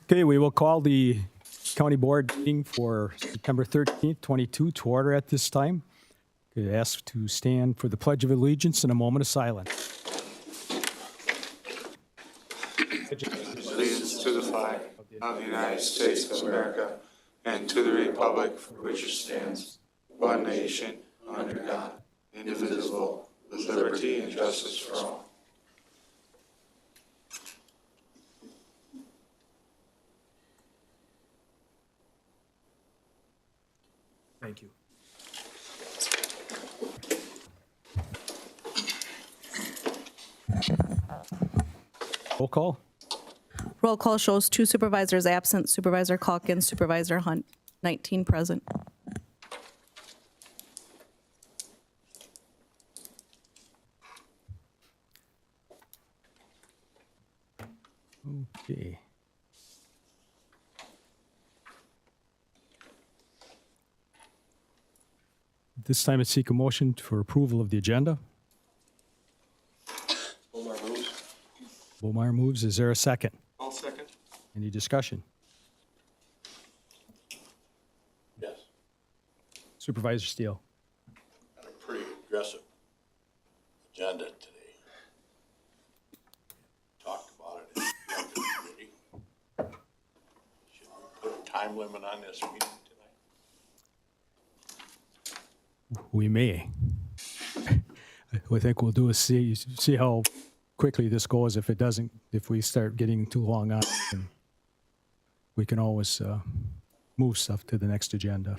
Okay, we will call the county board meeting for September 13th, 22 to order at this time. Could ask to stand for the Pledge of Allegiance and a moment of silence. Allegiance to the flag of the United States of America and to the republic for which it stands, one nation, under God, indivisible, with liberty and justice for all. Thank you. Roll call. Roll call shows 2 supervisors absent, Supervisor Calkins, Supervisor Hunt, 19 present. Okay. This time I seek a motion for approval of the agenda. Bomar moves. Is there a second? I'll second. Any discussion? Yes, Supervisor Steele. got a pretty aggressive agenda today. Talked about it in the Budget Committee. Should we put a time limit on this meeting tonight? We may. I think we'll do is see how quickly this goes. If it doesn't, if we start getting too long on, then we can always move stuff to the next agenda.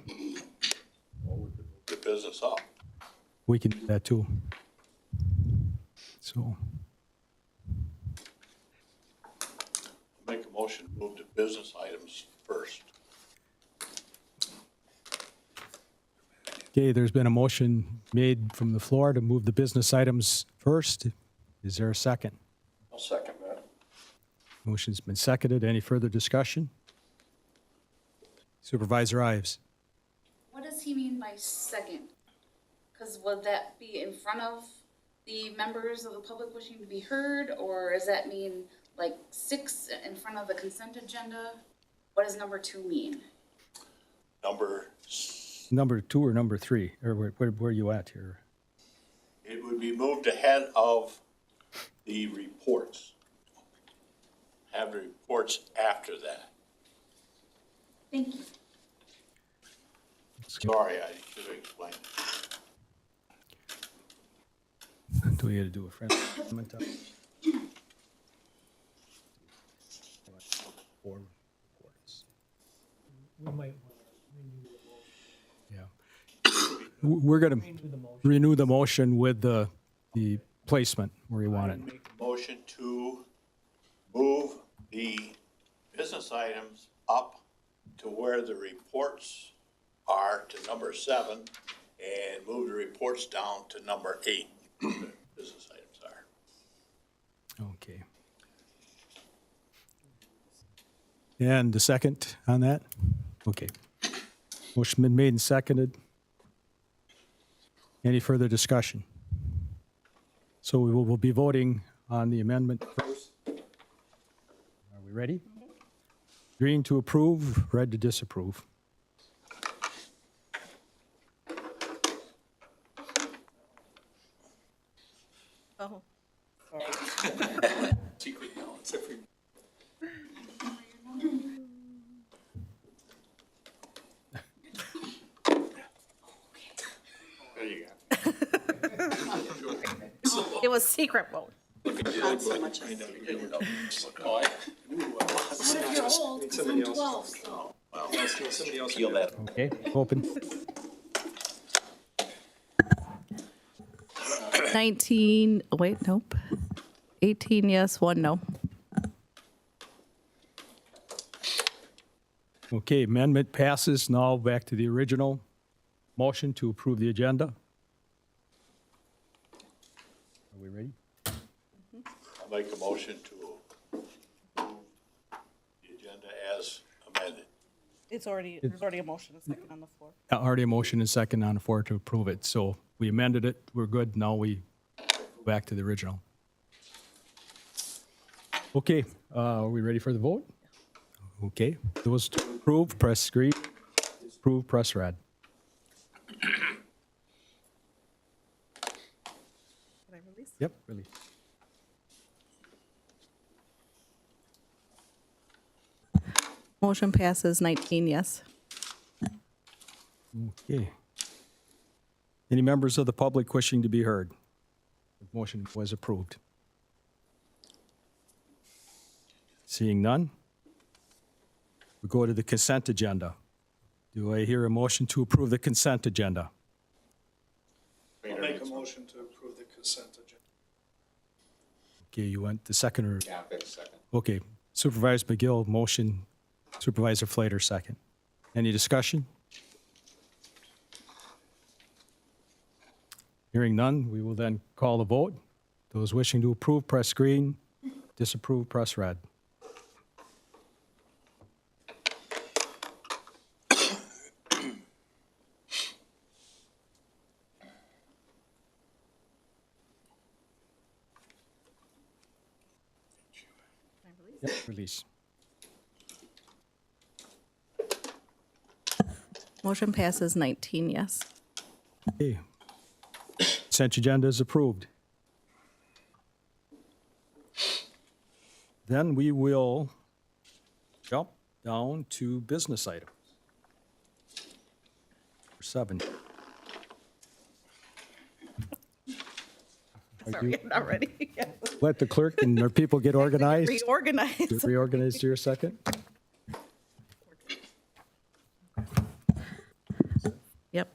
Or we could move the business up. We can do that too. So, Make a motion to move the business items first. okay, there's been a motion made from the floor to move the business items first. Is there a second? I'll second that. Motion's been seconded. Any further discussion? Supervisor Ives. What does he mean by second? Because would that be in front of the members of the public wishing to be heard, or does that mean like 6 in front of the consent agenda? What does number 2 mean? Number 2 or number 3? Or where are you at here? It would be moved ahead of the reports. Have the reports after that. Thank you. Sorry, I should have explained. Do we have to do a friendly amendment? Or reports? We might Yeah. We're going to renew the motion with the placement where you want it. Make a motion to move the business items up to where the reports are to number 7 and move the reports down to number 8. The business items are. Okay. And the second on that? Okay. Motion been made and seconded. Any further discussion? So we'll be voting on the amendment first. Are we ready? Green to approve, red to disapprove. Oh. Secret balance. There you go. It was secret vote. What if you're old? 'Cause I'm 12, so. Peel that. Okay, open. 19, wait, nope. 18 yes, 1 no. Okay, amendment passes. Now back to the original motion to approve the agenda. Are we ready? I'll make a motion to approve the agenda as amended. There's already a motion, a second on the floor. Already a motion and second on the floor to approve it. So we amended it. We're good. Now we go back to the original. Okay, are we ready for the vote? Okay, those to approve, press green. Disapprove, press red. Yep, release. Motion passes 19 yes. Okay. Any members of the public wishing to be heard? The motion was approved. Seeing none, we go to the consent agenda. Do I hear a motion to approve the consent agenda? I'll make a motion to approve the consent agenda. Okay, you want the second or? Yeah, I'll second. Okay, Supervisor McGill, motion, Supervisor Flater, second. Any discussion? Hearing none, we will then call the vote. Those wishing to approve, press green. Disapprove, press red. Yep, release. Motion passes 19 yes. Okay. Consent agenda is approved. Then we will jump down to business items. Number 7. Sorry, I'm not ready. Let the clerk and our people get organized. Reorganize. Reorganize here a second. Yep.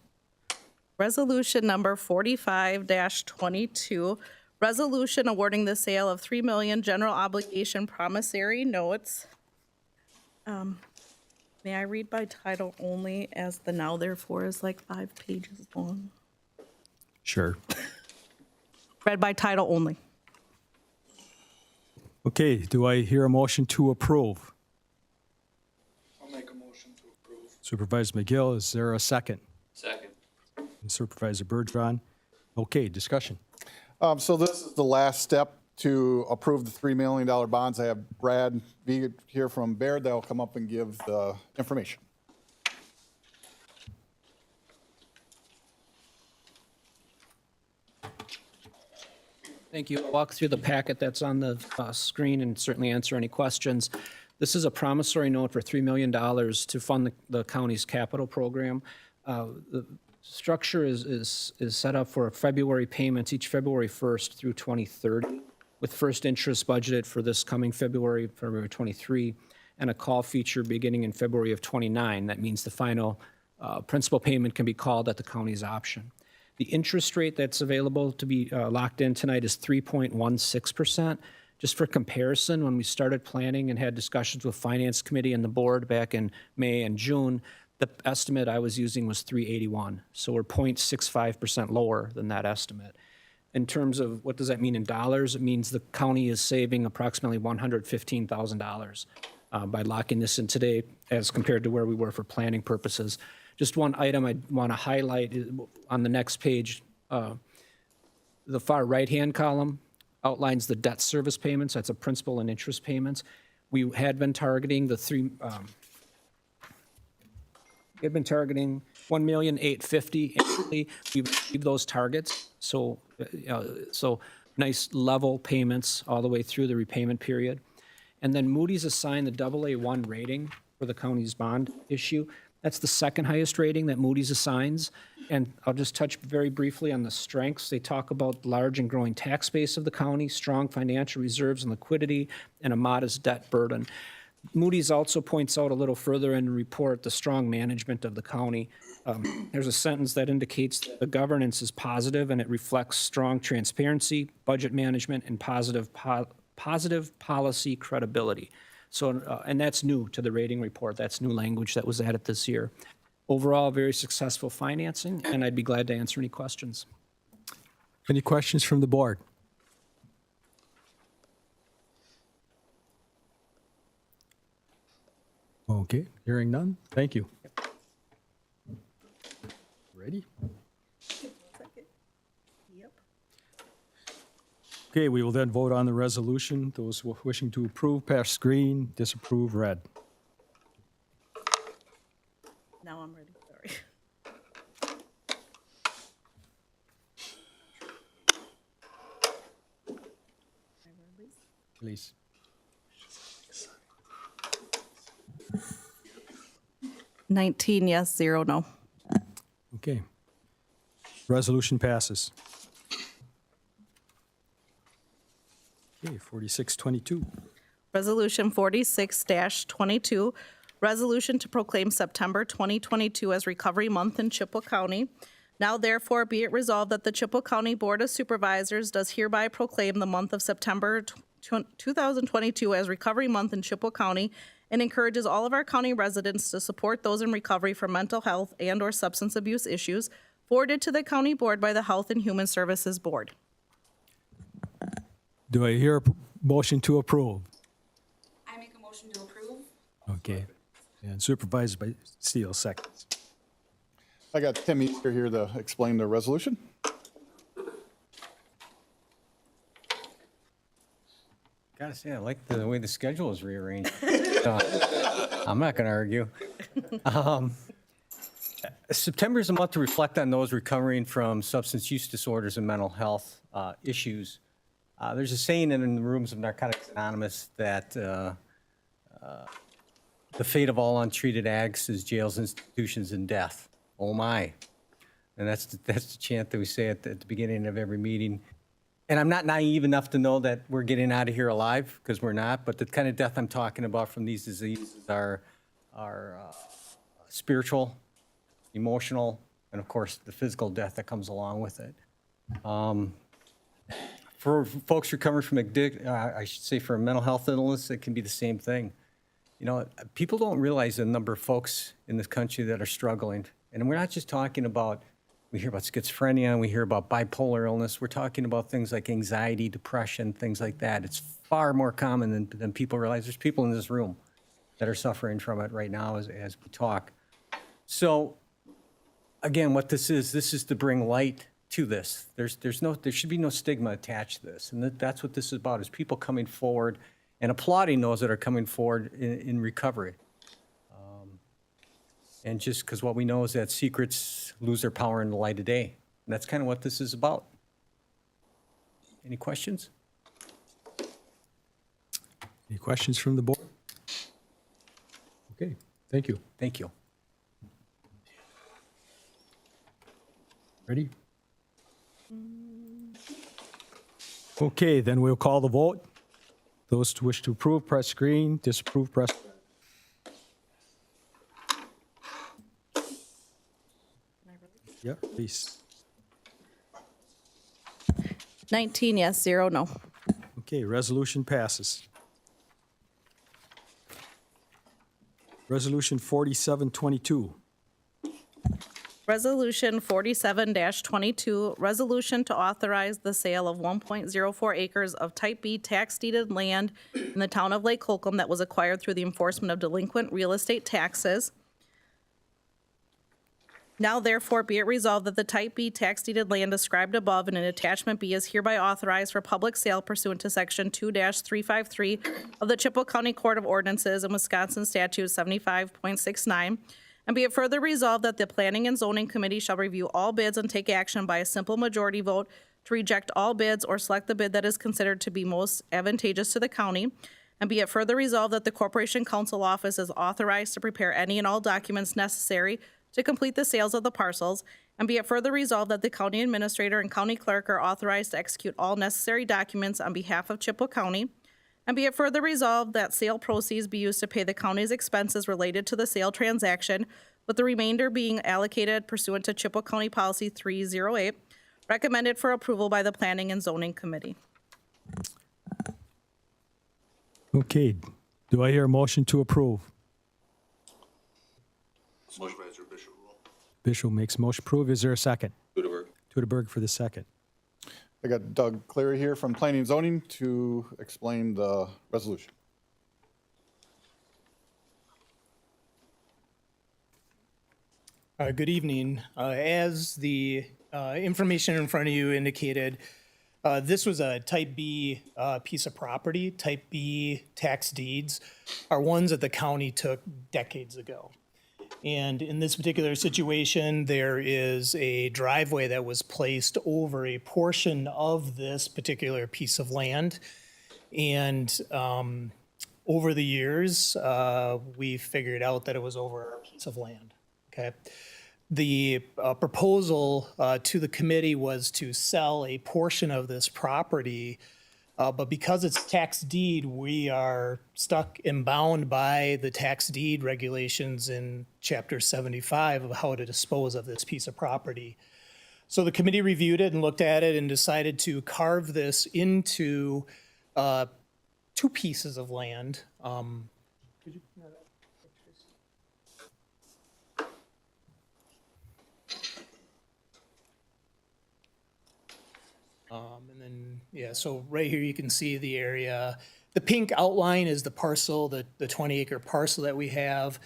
Resolution number 45-22, resolution awarding the sale of 3 million general obligation promissory notes. May I read by title only, as the now therefore is like 5 pages long? Sure. Read by title only. Okay, do I hear a motion to approve? I'll make a motion to approve. Supervisor McGill, is there a second? Second. And Supervisor Bergeron. Okay, discussion. So this is the last step to approve the $3 million bonds. I have Brad V here from Baird that will come up and give the information. Thank you. I'll walk through the packet that's on the screen and certainly answer any questions. This is a promissory note for $3 million to fund the county's capital program. The structure is set up for February payments each February 1st through 2030, with first interest budgeted for this coming February 23, and a call feature beginning in February of 29. That means the final principal payment can be called at the county's option. The interest rate that's available to be locked in tonight is 3.16%. Just for comparison, when we started planning and had discussions with Finance Committee and the board back in May and June, the estimate I was using was 381. So we're 0.65% lower than that estimate. In terms of what does that mean in dollars, it means the county is saving approximately $115,000 by locking this in today as compared to where we were for planning purposes. Just one item I want to highlight is on the next page, the far right-hand column outlines the debt service payments. That's a principal and interest payments. We had been targeting $1,850,000 annually. We've achieved those targets. So nice level payments all the way through the repayment period. And then Moody's assigned the AA1 rating for the county's bond issue. That's the second highest rating that Moody's assigns. And I'll just touch very briefly on the strengths. They talk about the large and growing tax base of the county, strong financial reserves and liquidity, and a modest debt burden. Moody's also points out a little further in the report the strong management of the county. There's a sentence that indicates that the governance is positive and it reflects strong transparency, budget management, and positive policy credibility. So, and that's new to the rating report. That's new language that was added this year. Overall, very successful financing, and I'd be glad to answer any questions. Any questions from the board? Okay, hearing none. Thank you. Ready? Okay, we will then vote on the resolution. Those wishing to approve, pass green. Disapprove, red. please. Nineteen yes, 0 no. Okay. Resolution passes. Okay, 4622. Resolution 46-22, resolution to proclaim September 2022 as Recovery Month in Chippewa County. Now therefore be it resolved that the Chippewa County Board of Supervisors does hereby proclaim the month of September 2022 as Recovery Month in Chippewa County and encourages all of our county residents to support those in recovery from mental health and/or substance abuse issues forwarded to the county board by the Health and Human Services Board. Do I hear a motion to approve? I make a motion to approve. Okay. And supervised by Steele, seconds. I got Tim Easter here to explain the resolution. Gotta say, I like the way the schedule is rearranged. I'm not gonna argue. September is a month to reflect on those recovering from substance use disorders and mental health issues. There's a saying in the rooms of Narcotics Anonymous that the fate of all untreated addicts is jails, institutions, and death. Oh my. And that's the chant that we say at the beginning of every meeting. And I'm not naive enough to know that we're getting out of here alive, because we're not, but the kind of death I'm talking about from these diseases are spiritual, emotional, and of course, the physical death that comes along with it. For folks recovering from I should say for a mental health illness, it can be the same thing. You know, people don't realize the number of folks in this country that are struggling. And we're not just talking about, we hear about schizophrenia, and we hear about bipolar illness. We're talking about things like anxiety, depression, things like that. It's far more common than people realize. There's people in this room that are suffering from it right now as we talk. So again, what this is to bring light to this. There should be no stigma attached to this. And that's what this is about, is people coming forward and applauding those that are coming forward in recovery. And just because what we know is that secrets lose their power in the light of day. And that's kind of what this is about. Any questions? Any questions from the board? Okay, thank you. Thank you. Ready? Okay, then we'll call the vote. Those who wish to approve, press green. Disapprove, press red. Yeah, please. 19 yes, 0 no. Okay, resolution passes. Resolution 4722. Resolution 47-22, resolution to authorize the sale of 1.04 acres of Type B tax-deeded land in the town of Lake Holcomb that was acquired through the enforcement of delinquent real estate taxes. Now therefore be it resolved that the Type B tax-deeded land described above in an attachment B is hereby authorized for public sale pursuant to Section 2-353 of the Chippewa County Court of Ordinances and Wisconsin Statute 75.69. And be it further resolved that the Planning and Zoning Committee shall review all bids and take action by a simple majority vote to reject all bids or select the bid that is considered to be most advantageous to the county. And be it further resolved that the Corporation Counsel Office is authorized to prepare any and all documents necessary to complete the sales of the parcels. And be it further resolved that the county administrator and county clerk are authorized to execute all necessary documents on behalf of Chippewa County. And be it further resolved that sale proceeds be used to pay the county's expenses related to the sale transaction, with the remainder being allocated pursuant to Chippewa County Policy 308, recommended for approval by the Planning and Zoning Committee. Okay, do I hear a motion to approve? Motion by Mr. Bishop Rule. Bishop makes a motion to approve. Is there a second? Tudeberg. Tudeberg for the second. I got Doug Cleary here from Planning and Zoning to explain the resolution. Good evening. As the information in front of you indicated, this was a Type B piece of property. Type B tax deeds are ones that the county took decades ago. And in this particular situation, there is a driveway that was placed over a portion of this particular piece of land. And over the years, we figured out that it was over a piece of land, okay? The proposal to the committee was to sell a portion of this property, but because it's tax deed, we are stuck and bound by the tax deed regulations in Chapter 75 of how to dispose of this piece of property. So the committee reviewed it and looked at it and decided to carve this into two pieces of land. And then, yeah, so right here you can see the area. The pink outline is the parcel, the 20-acre parcel that we have.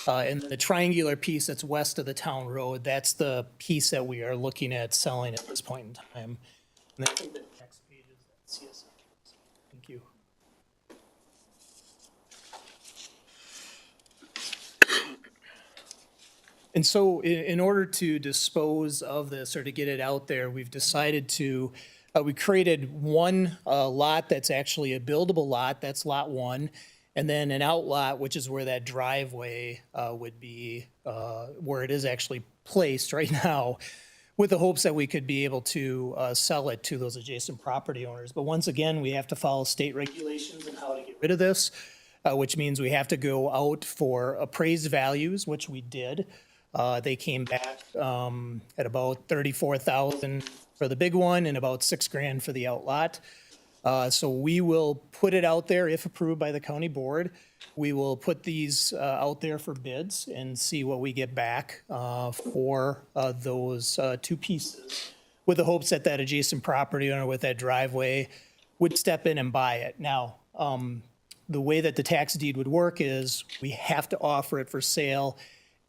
And the triangular piece that's west of the town road, that's the piece that we are looking at selling at this point in time. And I think the next page is that CSR. Thank you. And so in order to dispose of this or to get it out there, we've decided to, we created one lot that's actually a buildable lot, that's lot 1, and then an outlot, which is where that driveway would be, where it is actually placed right now, with the hopes that we could be able to sell it to those adjacent property owners. But once again, we have to follow state regulations on how to get rid of this, which means we have to go out for appraised values, which we did. They came back at about $34,000 for the big one and about $6,000 for the outlot. So we will put it out there if approved by the county board. We will put these out there for bids and see what we get back for those two pieces, with the hopes that that adjacent property owner with that driveway would step in and buy it. Now, the way that the tax deed would work is we have to offer it for sale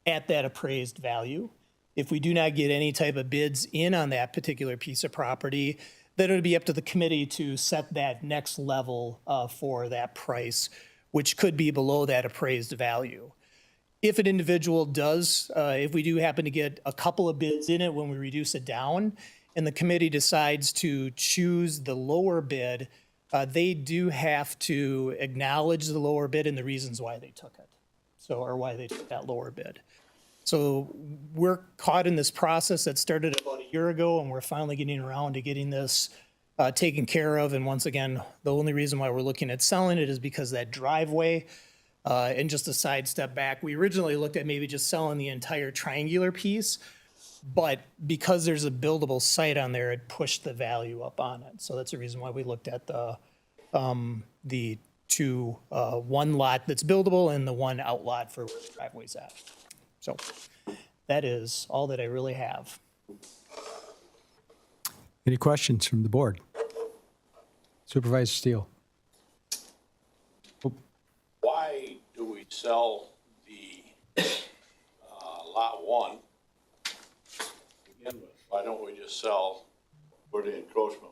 at that appraised value. If we do not get any type of bids in on that particular piece of property, then it would be up to the committee to set that next level for that price, which could be below that appraised value. If an individual does, if we do happen to get a couple of bids in it when we reduce it down, and the committee decides to choose the lower bid, they do have to acknowledge the lower bid and the reasons why they took it. So, or why they took that lower bid. So we're caught in this process that started about a year ago, and we're finally getting around to getting this taken care of. And once again, the only reason why we're looking at selling it is because that driveway, and just a side step back, we originally looked at maybe just selling the entire triangular piece, but because there's a buildable site on there, it pushed the value up on it. So that's the reason why we looked at the two, one lot that's buildable and the one outlot for where the driveway's at. So that is all that I really have. Any questions from the board? Supervisor Steele. Why do we sell the lot 1 to begin with? Why don't we just sell where the encroachment was?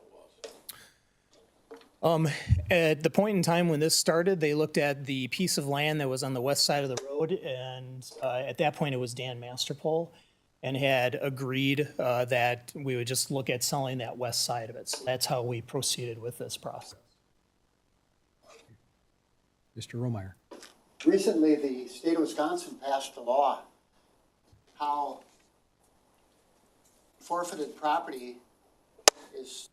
At the point in time when this started, they looked at the piece of land that was on the west side of the road, and at that point it was Dan Masterpole, and had agreed that we would just look at selling that west side of it. So that's how we proceeded with this process. Mr. Romeyer. Recently, the state of Wisconsin passed a law how forfeited property is,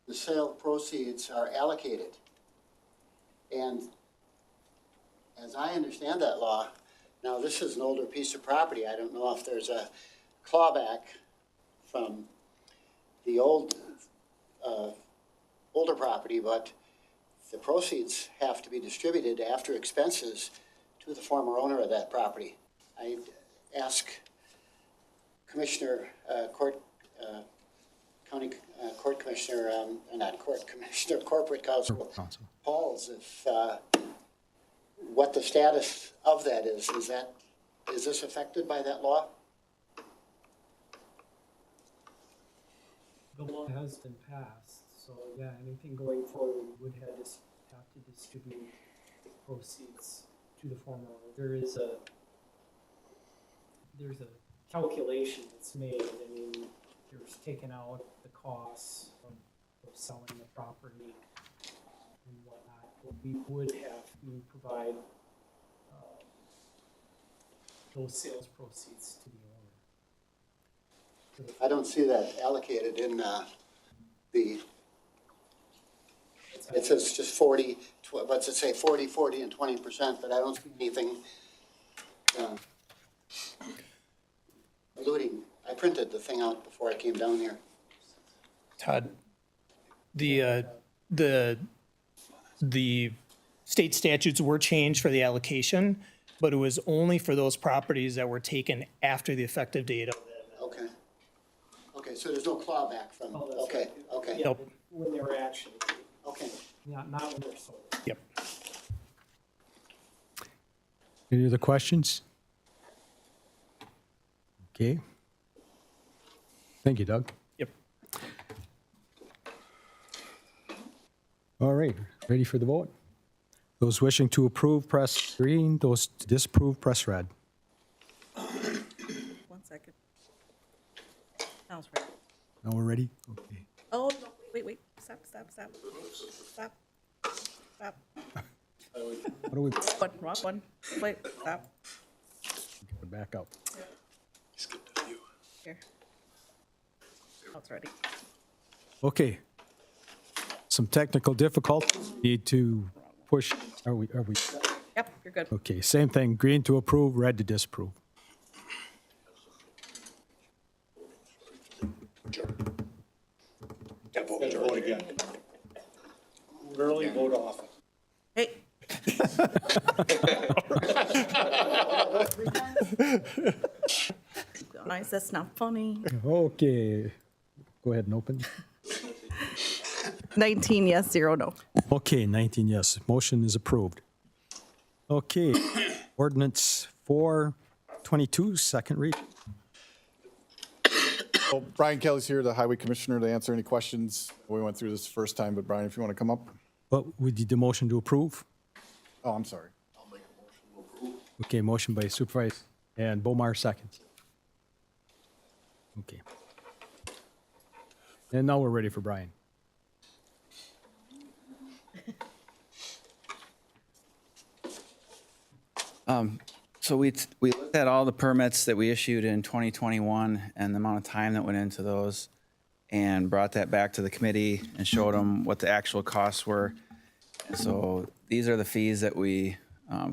the sale proceeds are allocated. And as I understand that law, now this is an older piece of property. I don't know if there's a clawback from the older property, but the proceeds have to be distributed after expenses to the former owner of that property. I ask Commissioner, County Court Commissioner, not Court Commissioner, Corporate Counsel Pauls, if what the status of that is. Is this affected by that law? The law has been passed, so yeah, anything going forward would have to distribute the proceeds to the former owner. There's a calculation that's made. I mean, there's taken out the costs of selling the property and whatnot. but we would have to provide those sales proceeds to the owner. I don't see that allocated in the, it says just 40, what's it say, 40, 40, and 20%, but I don't see anything alluding. I printed the thing out before I came down here. Todd, the state statutes were changed for the allocation, but it was only for those properties that were taken after the effective date of that. Okay. Okay, so there's no clawback from, Oh, that's okay, right. okay, Yeah, when they were actually, okay. not when they're sold. Yep. Any other questions? Okay. Thank you, Doug. Yep. All right, ready for the vote? Those wishing to approve, press green. Those to disapprove, press red. 1 second. That was right. Now we're ready? Okay. Oh, no, wait. Stop. What do we Wrong one. Wait, stop. put back up? Here. Oh, it's ready. Okay. Some technical difficulties. Need to push. Are we? Yep, you're good. Okay, same thing. Green to approve, red to disapprove. Vote again. Early, vote often. Hey, nice, that's not funny. Okay. Go ahead and open. 19 yes, 0 no. Okay, 19 yes. Motion is approved. Okay, ordinance 422, second read. Well, Brian Kelly's here, the Highway Commissioner, to answer any questions. We went through this the first time, but Brian, if you want to come up. But we did the motion to approve. Oh, I'm sorry. Okay, motion by Supervisor and Bomar seconds. Okay. And now we're ready for Brian. So we looked at all the permits that we issued in 2021 and the amount of time that went into those and brought that back to the committee and showed them what the actual costs were. And so these are the fees that we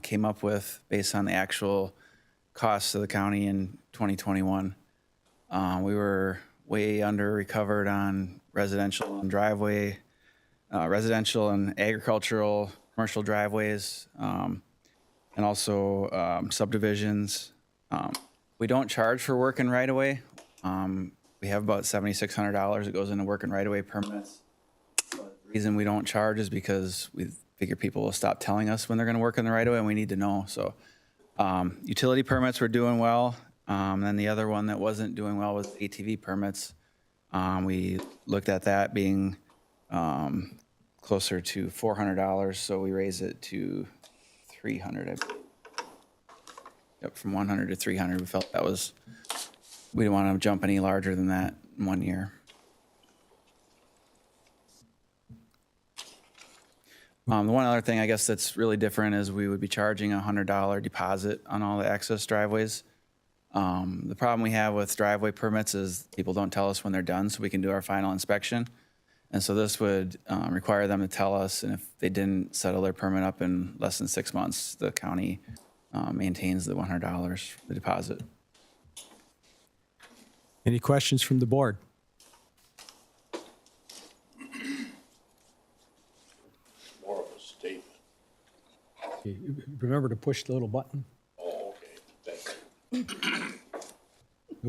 came up with based on the actual costs of the county in 2021. We were way under recovered on residential and driveway, residential and agricultural, commercial driveways, and also subdivisions. We don't charge for working right away. We have about $7,600 that goes into working right away permits. The reason we don't charge is because we figure people will stop telling us when they're going to work in the right away, and we need to know. So utility permits were doing well. Then the other one that wasn't doing well was ATV permits. We looked at that being closer to $400, so we raised it to $300. Yep, from 100 to 300. We felt that was, we didn't want to jump any larger than that in 1 year. The one other thing I guess that's really different is we would be charging a $100 deposit on all the access driveways. The problem we have with driveway permits is people don't tell us when they're done, so we can do our final inspection. And so this would require them to tell us, and if they didn't settle their permit up in less than 6 months, the county maintains the $100 for the deposit. Any questions from the board? More of a statement. Okay, remember to push the little button. Oh, okay, thank you.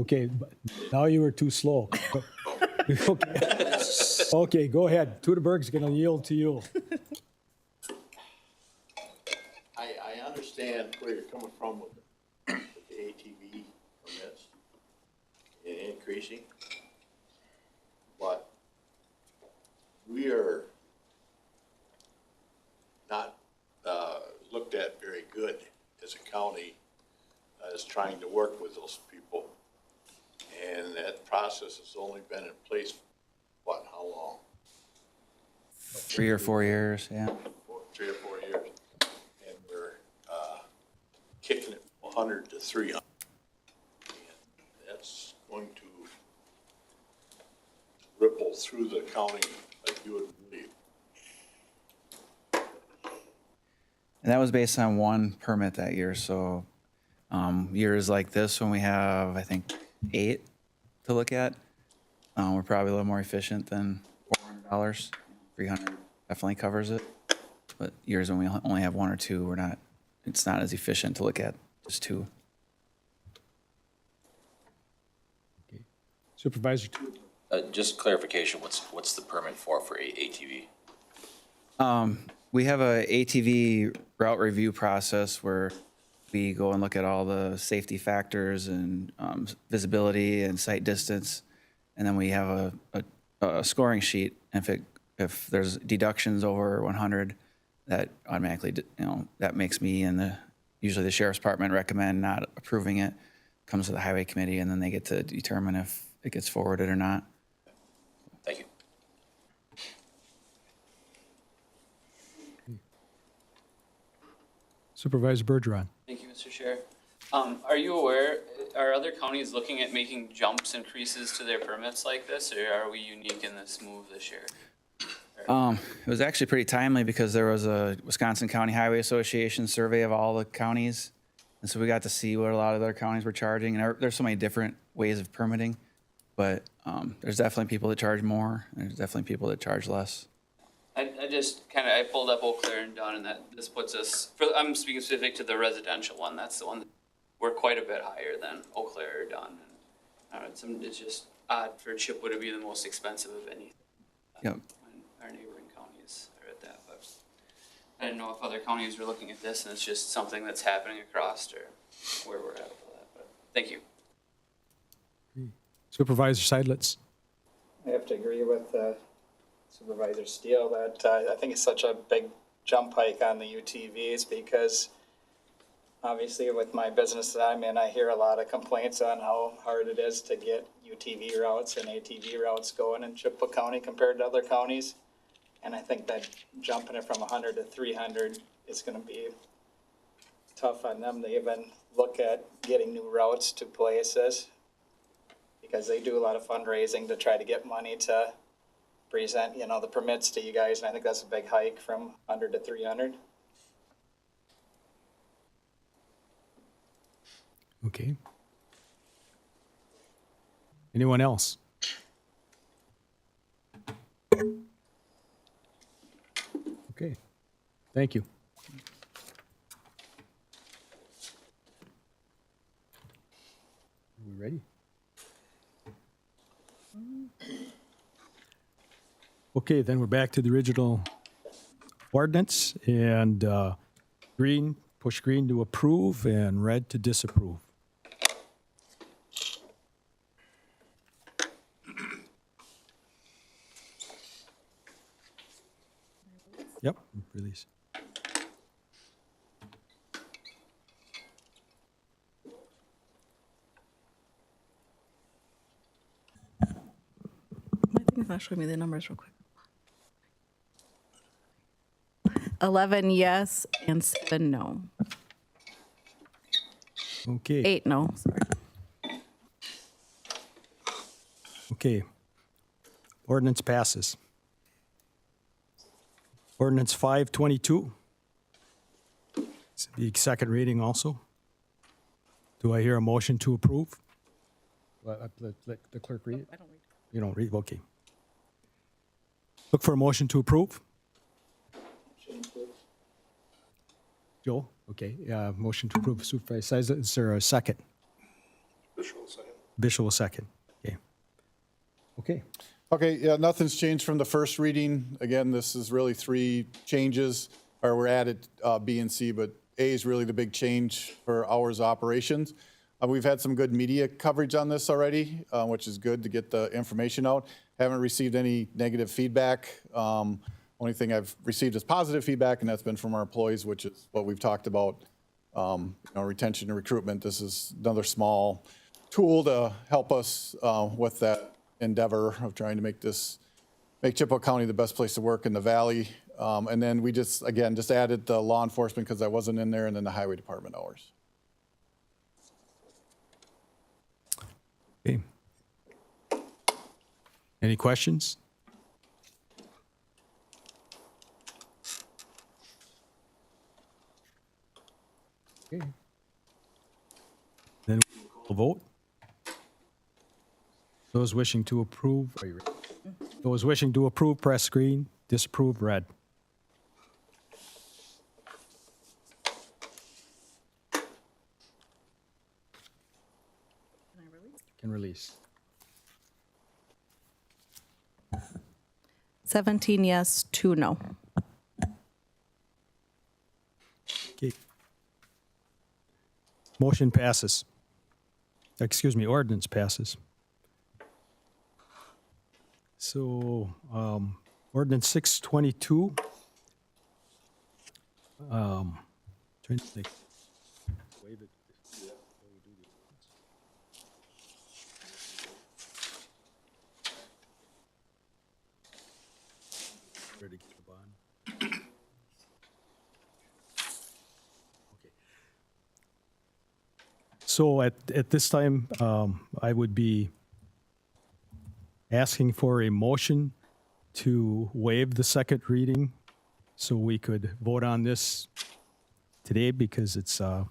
Okay, but now you were too slow. Okay. Okay, go ahead. Teutoburg's going to yield to you. I understand where you're coming from with the ATV permits and increasing, but we are not looked at very good as a county as trying to work with those people. And that process has only been in place, what, how long? 3 or 4 years, yeah. 3 or kicking it from 100 to 300. And that's going to ripple through the county like you would believe. And that was based on one permit that year, so years like this, when we have, I think, 8 to look at, we're probably a little more efficient than $400. 300 definitely covers it. But years when we only have 1 or 2, it's not as efficient to look at just 2. Supervisor, Just clarification, what's the permit for ATV? We have a ATV route review process where we go and look at all the safety factors and visibility and sight distance. And then we have a scoring sheet. And if there's deductions over 100, that automatically, that makes me and usually the sheriff's department recommend not approving it. Comes to the highway committee, and then they get to determine if it gets forwarded or not. Thank you. Supervisor Bergeron. Thank you, Mr. Chair. Are you aware, are other counties looking at making jumps increases to their permits like this, or are we unique in this move this year? It was actually pretty timely because there was a Wisconsin County Highway Association survey of all the counties. And so we got to see what a lot of other counties were charging. And there's so many different ways of permitting, but there's definitely people that charge more. And there's definitely people that charge less. I just I pulled up Eau Claire and Dunn, and that this puts us, I'm speaking specific to the residential one. That's the one that we're quite a bit higher than Eau Claire or Dunn. It's just odd for Chippewa to be the most expensive of any. Yep. Our neighboring counties are at that, but I didn't know if other counties were looking at this and it's just something that's happening across or where we're at with that, but thank you. Supervisor Seidlitz. I have to agree with Supervisor Steele that I think it's such a big jump hike on the UTVs because obviously with my business that I'm in, I hear a lot of complaints on how hard it is to get UTV routes and ATV routes going in Chippewa County compared to other counties. And I think that jumping it from 100 to 300 is going to be tough on them to even look at getting new routes to places because they do a lot of fundraising to try to get money to present, the permits to you guys. And I think that's a big hike from 100 to 300. Okay. Anyone else? Okay. Thank you. Are we ready? Okay, then we're back to the original ordinance and push green to approve and red to disapprove. Yep, release. I think it's not showing me the numbers real quick. 11 yes and 7 no. Okay. 8 no, sorry. Okay. Ordinance passes. Ordinance 522. It's the second reading also. Do I hear a motion to approve? Let the clerk read it. I don't read. You don't read? Okay. Look for a motion to approve. Joel? Okay. Motion to approve. Supervisor Seisler, is there a second? Bishop will second. Bishop will second. Okay. Okay. Okay, yeah, nothing's changed from the first reading. Again, this is really 3 changes, or we're added B and C, but A is really the big change for hours of operations. We've had some good media coverage on this already, which is good to get the information out. Haven't received any negative feedback. Only thing I've received is positive feedback, and that's been from our employees, which is what we've talked about, retention and recruitment. This is another small tool to help us with that endeavor of trying to make Chippewa County the best place to work in the valley. And then we just added the law enforcement because that wasn't in there, and then the highway department hours. Okay. Any questions? Okay. Then we'll vote. Those wishing to approve, are you ready? Those wishing to approve, press green. Disapprove, red. Can release. 17 yes, 2 no. Okay. Motion passes. Excuse me, ordinance passes. So, ordinance 622. Trying to think. Waive it. Ready to get the bond. Okay. So at this time, I would be asking for a motion to waive the second reading so we could vote on this today because it's a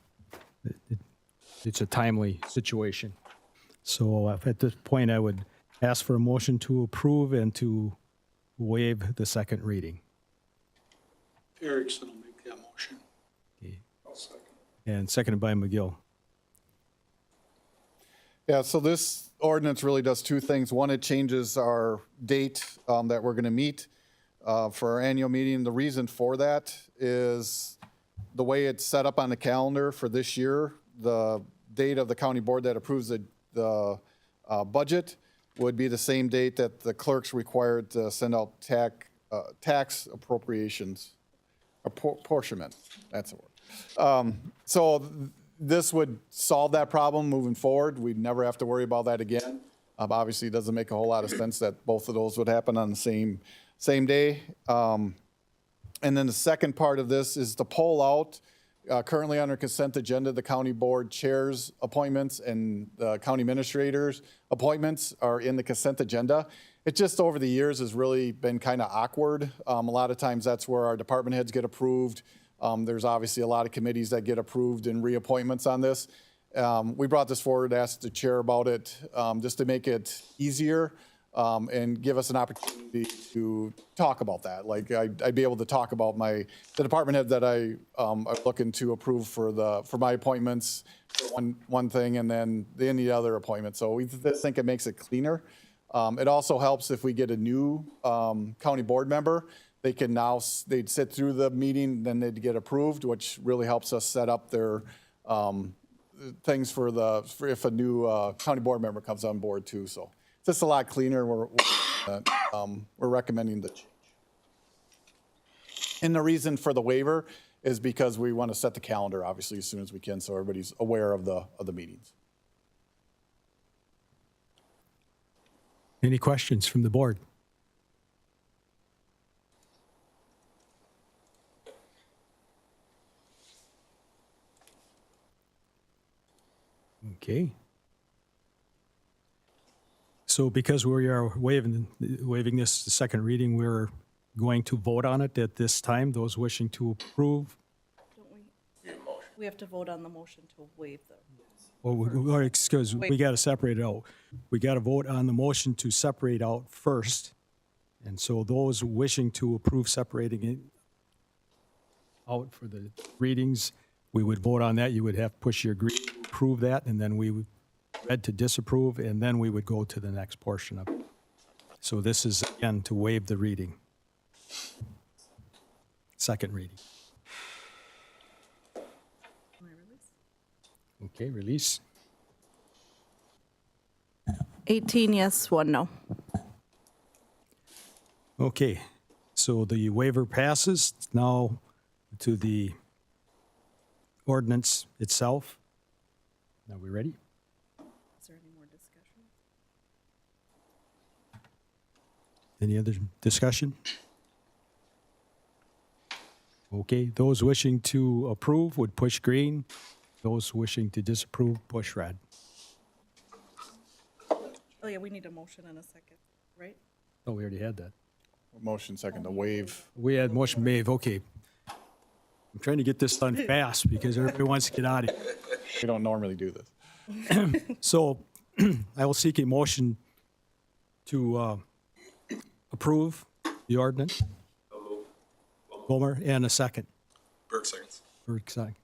timely situation. So at this point, I would ask for a motion to approve and to waive the second reading. Erickson will make that motion. Okay. I'll second. And seconded by McGill. Yeah, so this ordinance really does two things. One, it changes our date that we're going to meet for our annual meeting. The reason for that is the way it's set up on the calendar for this year. The date of the county board that approves the budget would be the same date that the clerk's required to send out tax appropriations, apportionment, that's the word. So this would solve that problem moving forward. We'd never have to worry about that again. Obviously, it doesn't make a whole lot of sense that both of those would happen on the same day. And then the second part of this is to pull out, currently under consent agenda, the county board chairs appointments and the county administrators appointments are in the consent agenda. It just over the years has really been kind of awkward. A lot of times that's where our department heads get approved. There's obviously a lot of committees that get approved in reappointments on this. We brought this forward, asked the chair about it, just to make it easier and give us an opportunity to talk about that. Like I'd be able to talk about the department head that I am looking to approve for my appointments, for one thing, and then any other appointment. So we just think it makes it cleaner. It also helps if we get a new county board member. They'd sit through the meeting, then they'd get approved, which really helps us set up their things for if a new county board member comes on board too. So it's just a lot cleaner. We're recommending the change. And the reason for the waiver is because we want to set the calendar, obviously, as soon as we can, so everybody's aware of the meetings. Any questions from the board? Okay. So because we are waiving this second reading, we're going to vote on it at this time. Those wishing to approve. We have to vote on the motion to waive the. Or excuse, we got to separate it out. We got to vote on the motion to separate out first. And so those wishing to approve separating it out for the readings, we would vote on that. You would have to push your green to approve that, and then we would read to disapprove, and then we would go to the next portion of it. So this is, again, to waive the reading. Second reading. Okay, release. 18 yes, 1 no. Okay, so the waiver passes. Now to the ordinance itself. Are we ready? Is there any more discussion? Any other discussion? Okay, those wishing to approve would push green. Those wishing to disapprove, push red. Oh, yeah, we need a motion in a second, right? Oh, we already had that. Motion second to waive. We had motion made, okay. I'm trying to get this done fast because everybody wants to get out of here. We don't normally do this. So I will seek a motion to approve the ordinance. Homer, and a second. Burke seconds. Burke, second.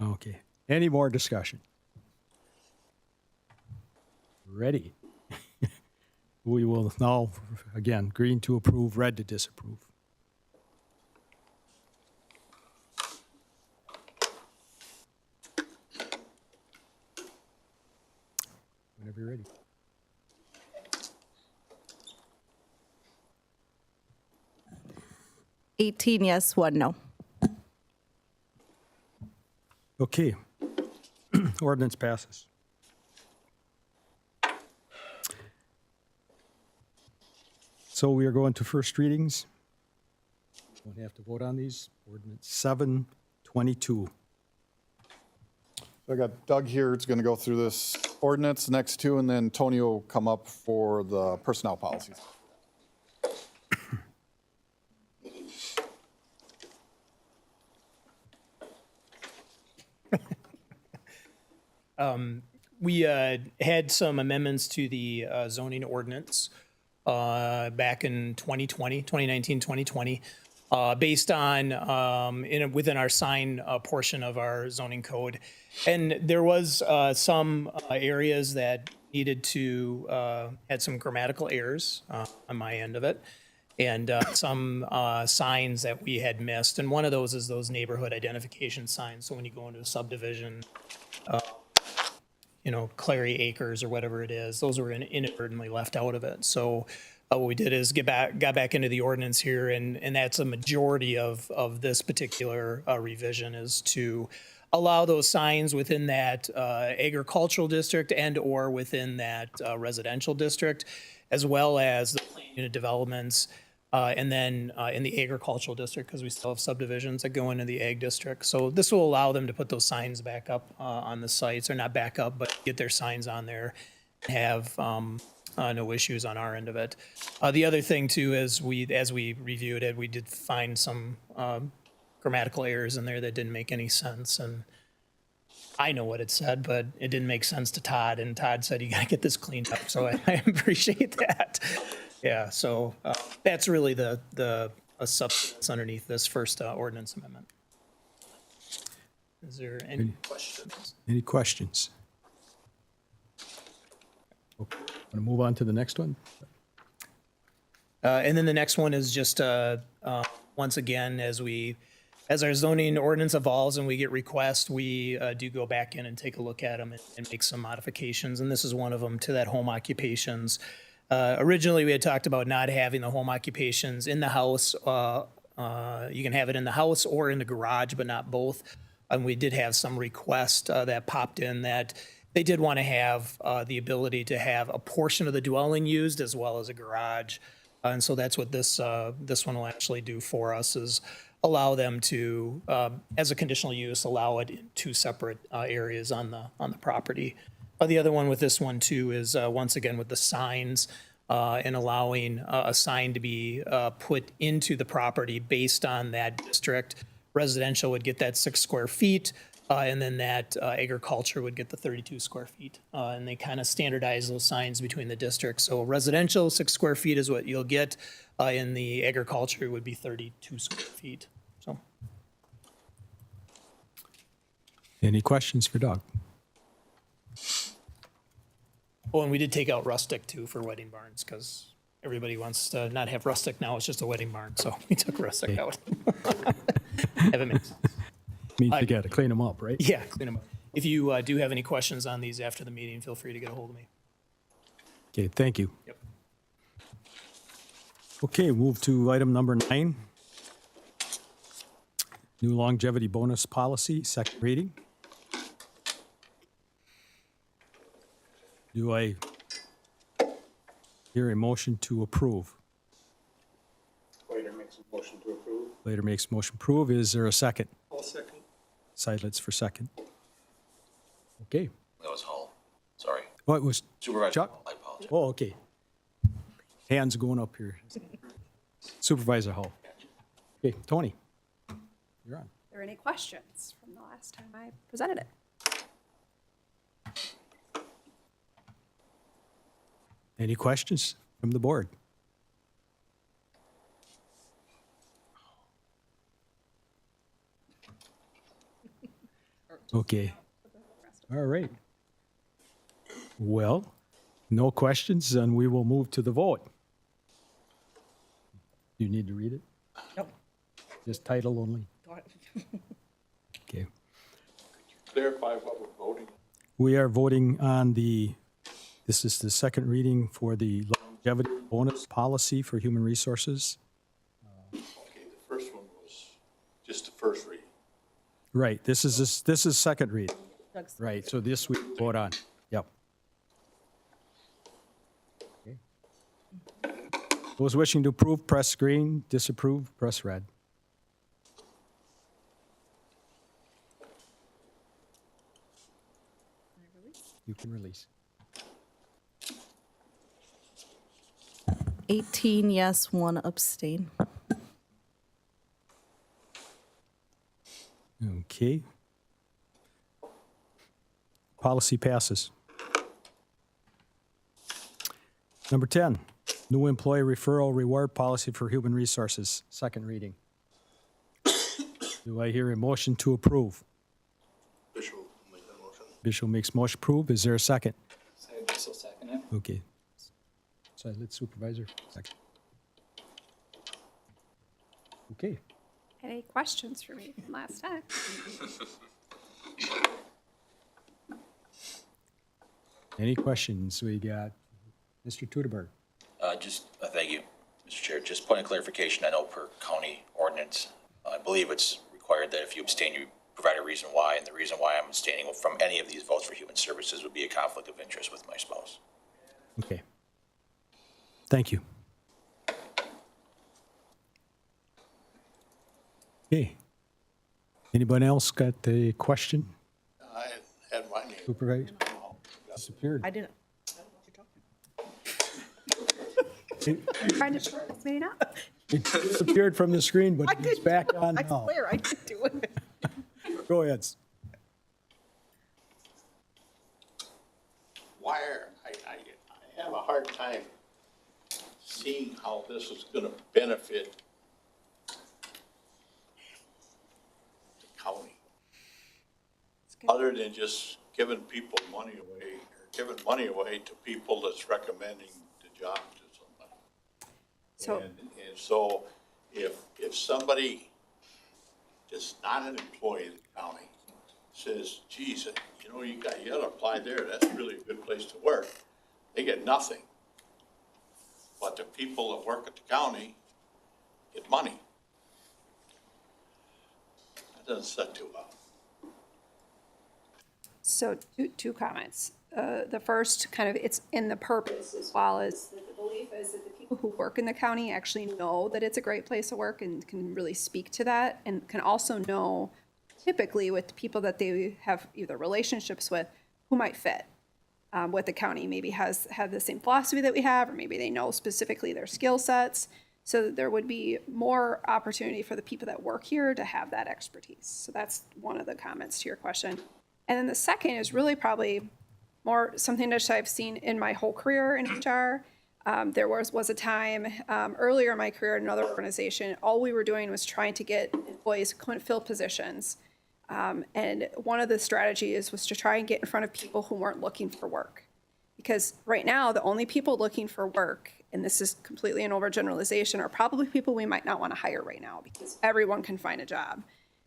Okay. Any more discussion? Ready? We will now, again, green to approve, red to disapprove. Whenever you're ready. Eighteen yes, 1 no. Okay. Ordinance passes. So we are going to first readings. Don't have to vote on these. Ordinance 722. So I got Doug here, it's going to go through this ordinance, next two, and then Tony will come up for the personnel policies. We had some amendments to the zoning ordinance back in 2019, 2020, based on, within our sign portion of our zoning code. And there was some areas that needed to, had some grammatical errors on my end of it, and some signs that we had missed. And one of those is those neighborhood identification signs. So when you go into a subdivision, Clary Acres or whatever it is, those were inadvertently left out of it. So what we did is got back into the ordinance here, and that's a majority of this particular revision, is to allow those signs within that agricultural district and or within that residential district, as well as the planned unit developments, and then in the agricultural district, because we still have subdivisions that go into the ag district. So this will allow them to put those signs back up on the sites, or not back up, but get their signs on there, have no issues on our end of it. The other thing too is as we reviewed it, we did find some grammatical errors in there that didn't make any sense. And I know what it said, but it didn't make sense to Todd. And Todd said, you got to get this cleaned up. So I appreciate that. Yeah, so that's really the substance underneath this first ordinance amendment. Is there any questions? Any questions? Okay. Want to move on to the next one? And then the next one is just, once again, as our zoning ordinance evolves and we get requests, we do go back in and take a look at them and make some modifications. And this is one of them to that home occupations. Originally, we had talked about not having the home occupations in the house. You can have it in the house or in the garage, but not both. And we did have some requests that popped in that they did want to have the ability to have a portion of the dwelling used as well as a garage. And so that's what this one will actually do for us, is allow them to, as a conditional use, allow it in two separate areas on the property. The other one with this one too is once again with the signs and allowing a sign to be put into the property based on that district. Residential would get that 6 square feet, and then that agriculture would get the 32 square feet. And they kind of standardize those signs between the districts. So residential, 6 square feet is what you'll get. In the agriculture would be 32 square feet. So. Any questions for Doug? Oh, and we did take out rustic too for wedding barns, because everybody wants to not have rustic now, it's just a wedding barn, so we took rustic out. If it makes sense. Means you got to clean them up, right? Yeah, clean them up. If you do have any questions on these after the meeting, feel free to get a hold of me. Okay, thank you. Yep. Okay, move to item number 9. New longevity bonus policy, second reading. Do I hear a motion to approve? Later makes a motion to approve. Later makes motion approve. Is there a second? I'll second. Seidlitz for second. Okay. That was Hall. Sorry. What was Supervisor Chuck? Hall, I apologize. apologize. Oh, okay. Hands going up here. Supervisor Hull. Okay, Tony, you're on. Are there any questions from the last time I presented it? Any questions from the board? Okay. All right. Well, no questions, and we will move to the vote. You need to read it? Nope. Just title only? Okay. Clarify what we're voting. We are voting on this is the second reading for the longevity bonus policy for human resources. Okay, the first one was just the first reading. Right, this is second read. Right, so this we vote on. Yep. Okay. Those wishing to approve, press green. Disapprove, press red. You can release. 18 yes, 1 abstain. Okay. Policy passes. Number 10, new employee referral reward policy for human resources, second reading. Do I hear a motion to approve? Bishop will make that motion. Bishop makes motion approve. Is there a second? So I guess I'll second it. Okay. So let supervisor second. Okay. Any questions for me from last time? Any questions? We got Mr. Tudeberg. Thank you, Mr. Chair. Just point of clarification, I know per county ordinance, I believe it's required that if you abstain, you provide a reason why, and the reason why I'm abstaining from any of these votes for human services would be a conflict of interest with my spouse. Okay. Thank you. Okay. Anybody else got a question? I had my name. Supervisor? Disappeared. I didn't. Trying to short this meeting up? It disappeared from the screen, but it's back on now. I didn't do it. Go ahead. Wire, I have a hard time seeing how this is gonna benefit the county. Other than just giving people money away, or giving money away to people that's recommending the job to somebody. So, And so if somebody that's not an employee of the county says, geez, you know, you gotta apply there, that's really a good place to work, they get nothing. But the people that work at the county get money. That doesn't set too well. so two comments. The first, kind of, it's in the purpose as well as the belief is that the people who work in the county actually know that it's a great place to work and can really speak to that, and can also know typically with people that they have either relationships with who might fit with the county, maybe have the same philosophy that we have, or maybe they know specifically their skill sets. So there would be more opportunity for the people that work here to have that expertise. So that's one of the comments to your question. And then the second is really probably more something that I've seen in my whole career in HR. There was a time earlier in my career in another organization, all we were doing was trying to get employees who couldn't fill positions. And one of the strategies was to try and get in front of people who weren't looking for work. Because right now, the only people looking for work, and this is completely an overgeneralization, are probably people we might not want to hire right now because everyone can find a job.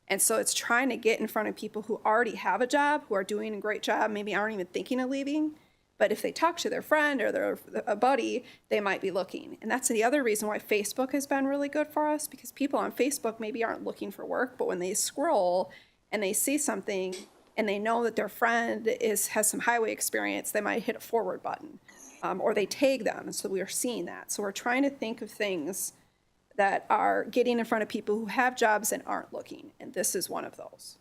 And so it's trying to get in front of people who already have a job, who are doing a great job, maybe aren't even thinking of leaving. But if they talk to their friend or a buddy, they might be looking. And that's the other reason why Facebook has been really good for us, because people on Facebook maybe aren't looking for work, but when they scroll and they see something and they know that their friend has some highway experience, they might hit a forward button, or they tag them. And so we are seeing that. So we're trying to think of things that are getting in front of people who have jobs and aren't looking, and this is one of those.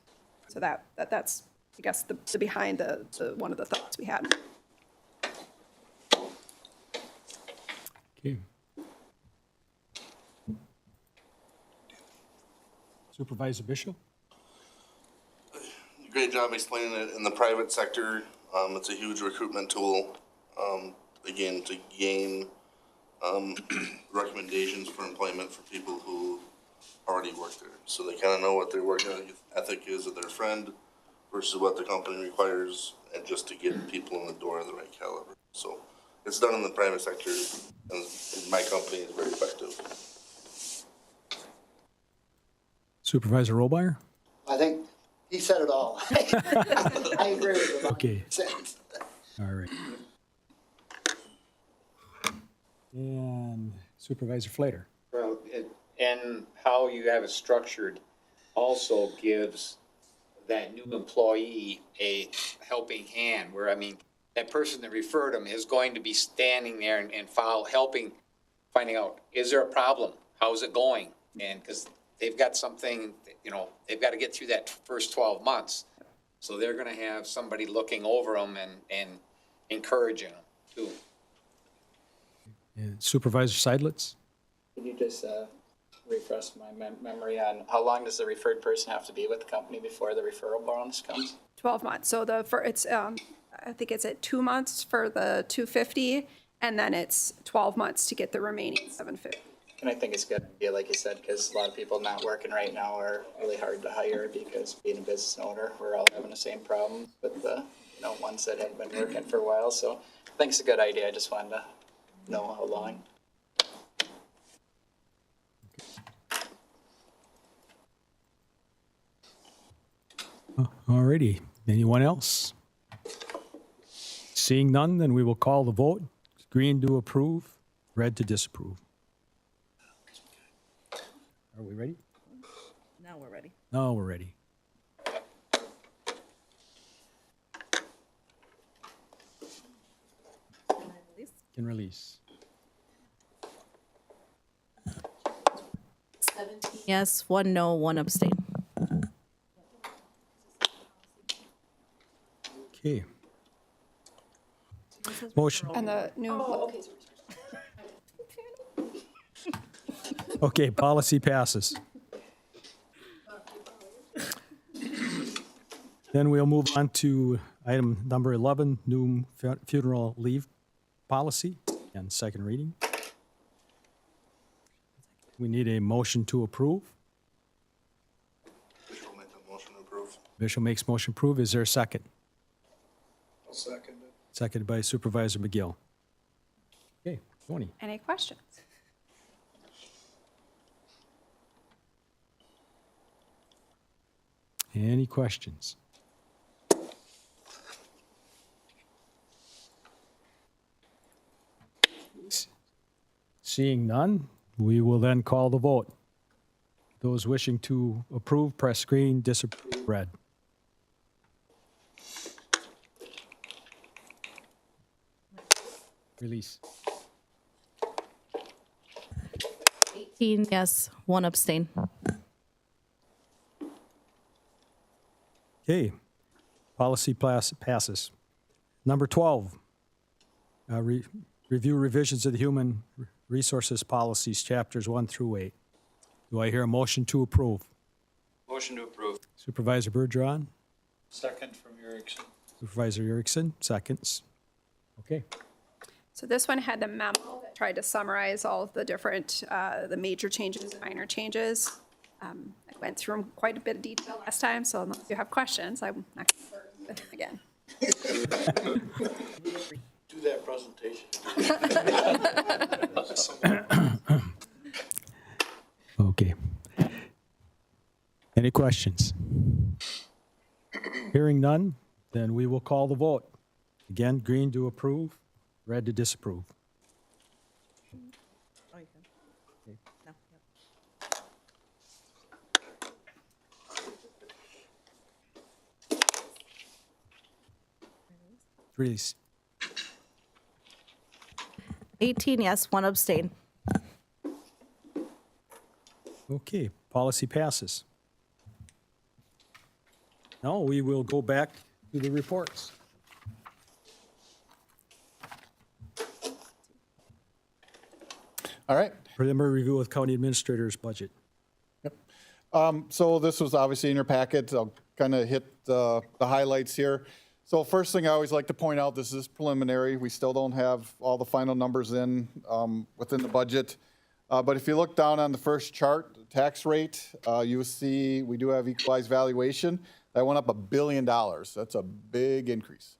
So that's I guess the behind the one of the thoughts we had. Okay. Supervisor Bishop? Great job explaining it. In the private sector, it's a huge recruitment tool, again, to gain recommendations for employment for people who already work there. So they kind of know what their work ethic is of their friend versus what the company requires, and just to get people in the door of the right caliber. So it's done in the private sector, and my company is very effective. Supervisor Rollmeyer? I think he said it all. I agree with him. Okay. All right. And Supervisor Flater? Well, and how you have it structured also gives that new employee a helping hand, where, I mean, that person that referred them is going to be standing there and finding out, is there a problem? How's it going? And because they've got something, you know, they've got to get through that first 12 months. So they're going to have somebody looking over them and encouraging them too. And Supervisor Seidlitz? Can you just refresh my memory on how long does the referred person have to be with the company before the referral bonus comes? 12 months. So it's, I think it's at 2 months for the 250, and then it's 12 months to get the remaining 750. And I think it's a good idea, like you said, because a lot of people not working right now are really hard to hire, because being a business owner, we're all having the same problems with the, you know, ones that have been working for a while. So I think it's a good idea. I just wanted to know how long. All righty. Anyone else? Seeing none, then we will call the vote. Green to approve, red to disapprove. Are we ready? Now we're ready. No, we're ready. Can release. 17 yes, 1 no, 1 abstain. Okay. Motion. And the new. Okay, policy passes. Then we'll move on to item number 11, new funeral leave policy and second reading. We need a motion to approve. Bishop will make the motion to approve. Bishop makes motion approve. Is there a second? I'll second it. Seconded by Supervisor McGill. Okay, Tony. Any questions? Any questions? Seeing none, we will then call the vote. Those wishing to approve, press green, disapprove, red. Release. 18 yes, 1 abstain. Okay, policy passes. Number 12, review revisions of the Human Resources Policies, Chapters 1 through 8. Do I hear a motion to approve? Motion to approve. Supervisor Bergeron, Second from Erickson. Supervisor Erickson, seconds. Okay. So this one had the memo that tried to summarize all of the different, the major changes and minor changes. I went through them quite a bit of detail last time, so unless you have questions, I'm not going to again. Do that presentation. Okay. Any questions? Hearing none, then we will call the vote. Again, green to approve, red to disapprove. Release. 18 yes, 1 abstain. Okay, policy passes. Now we will go back to the reports. All right. Preliminary review of county administrator's budget. So this was obviously in your packet. I'll kind of hit the highlights here. So first thing I always like to point out, this is preliminary. We still don't have all the final numbers in within the budget. But if you look down on the first chart, the tax rate, you will see we do have equalized valuation. That went up $1 billion. That's a big increase.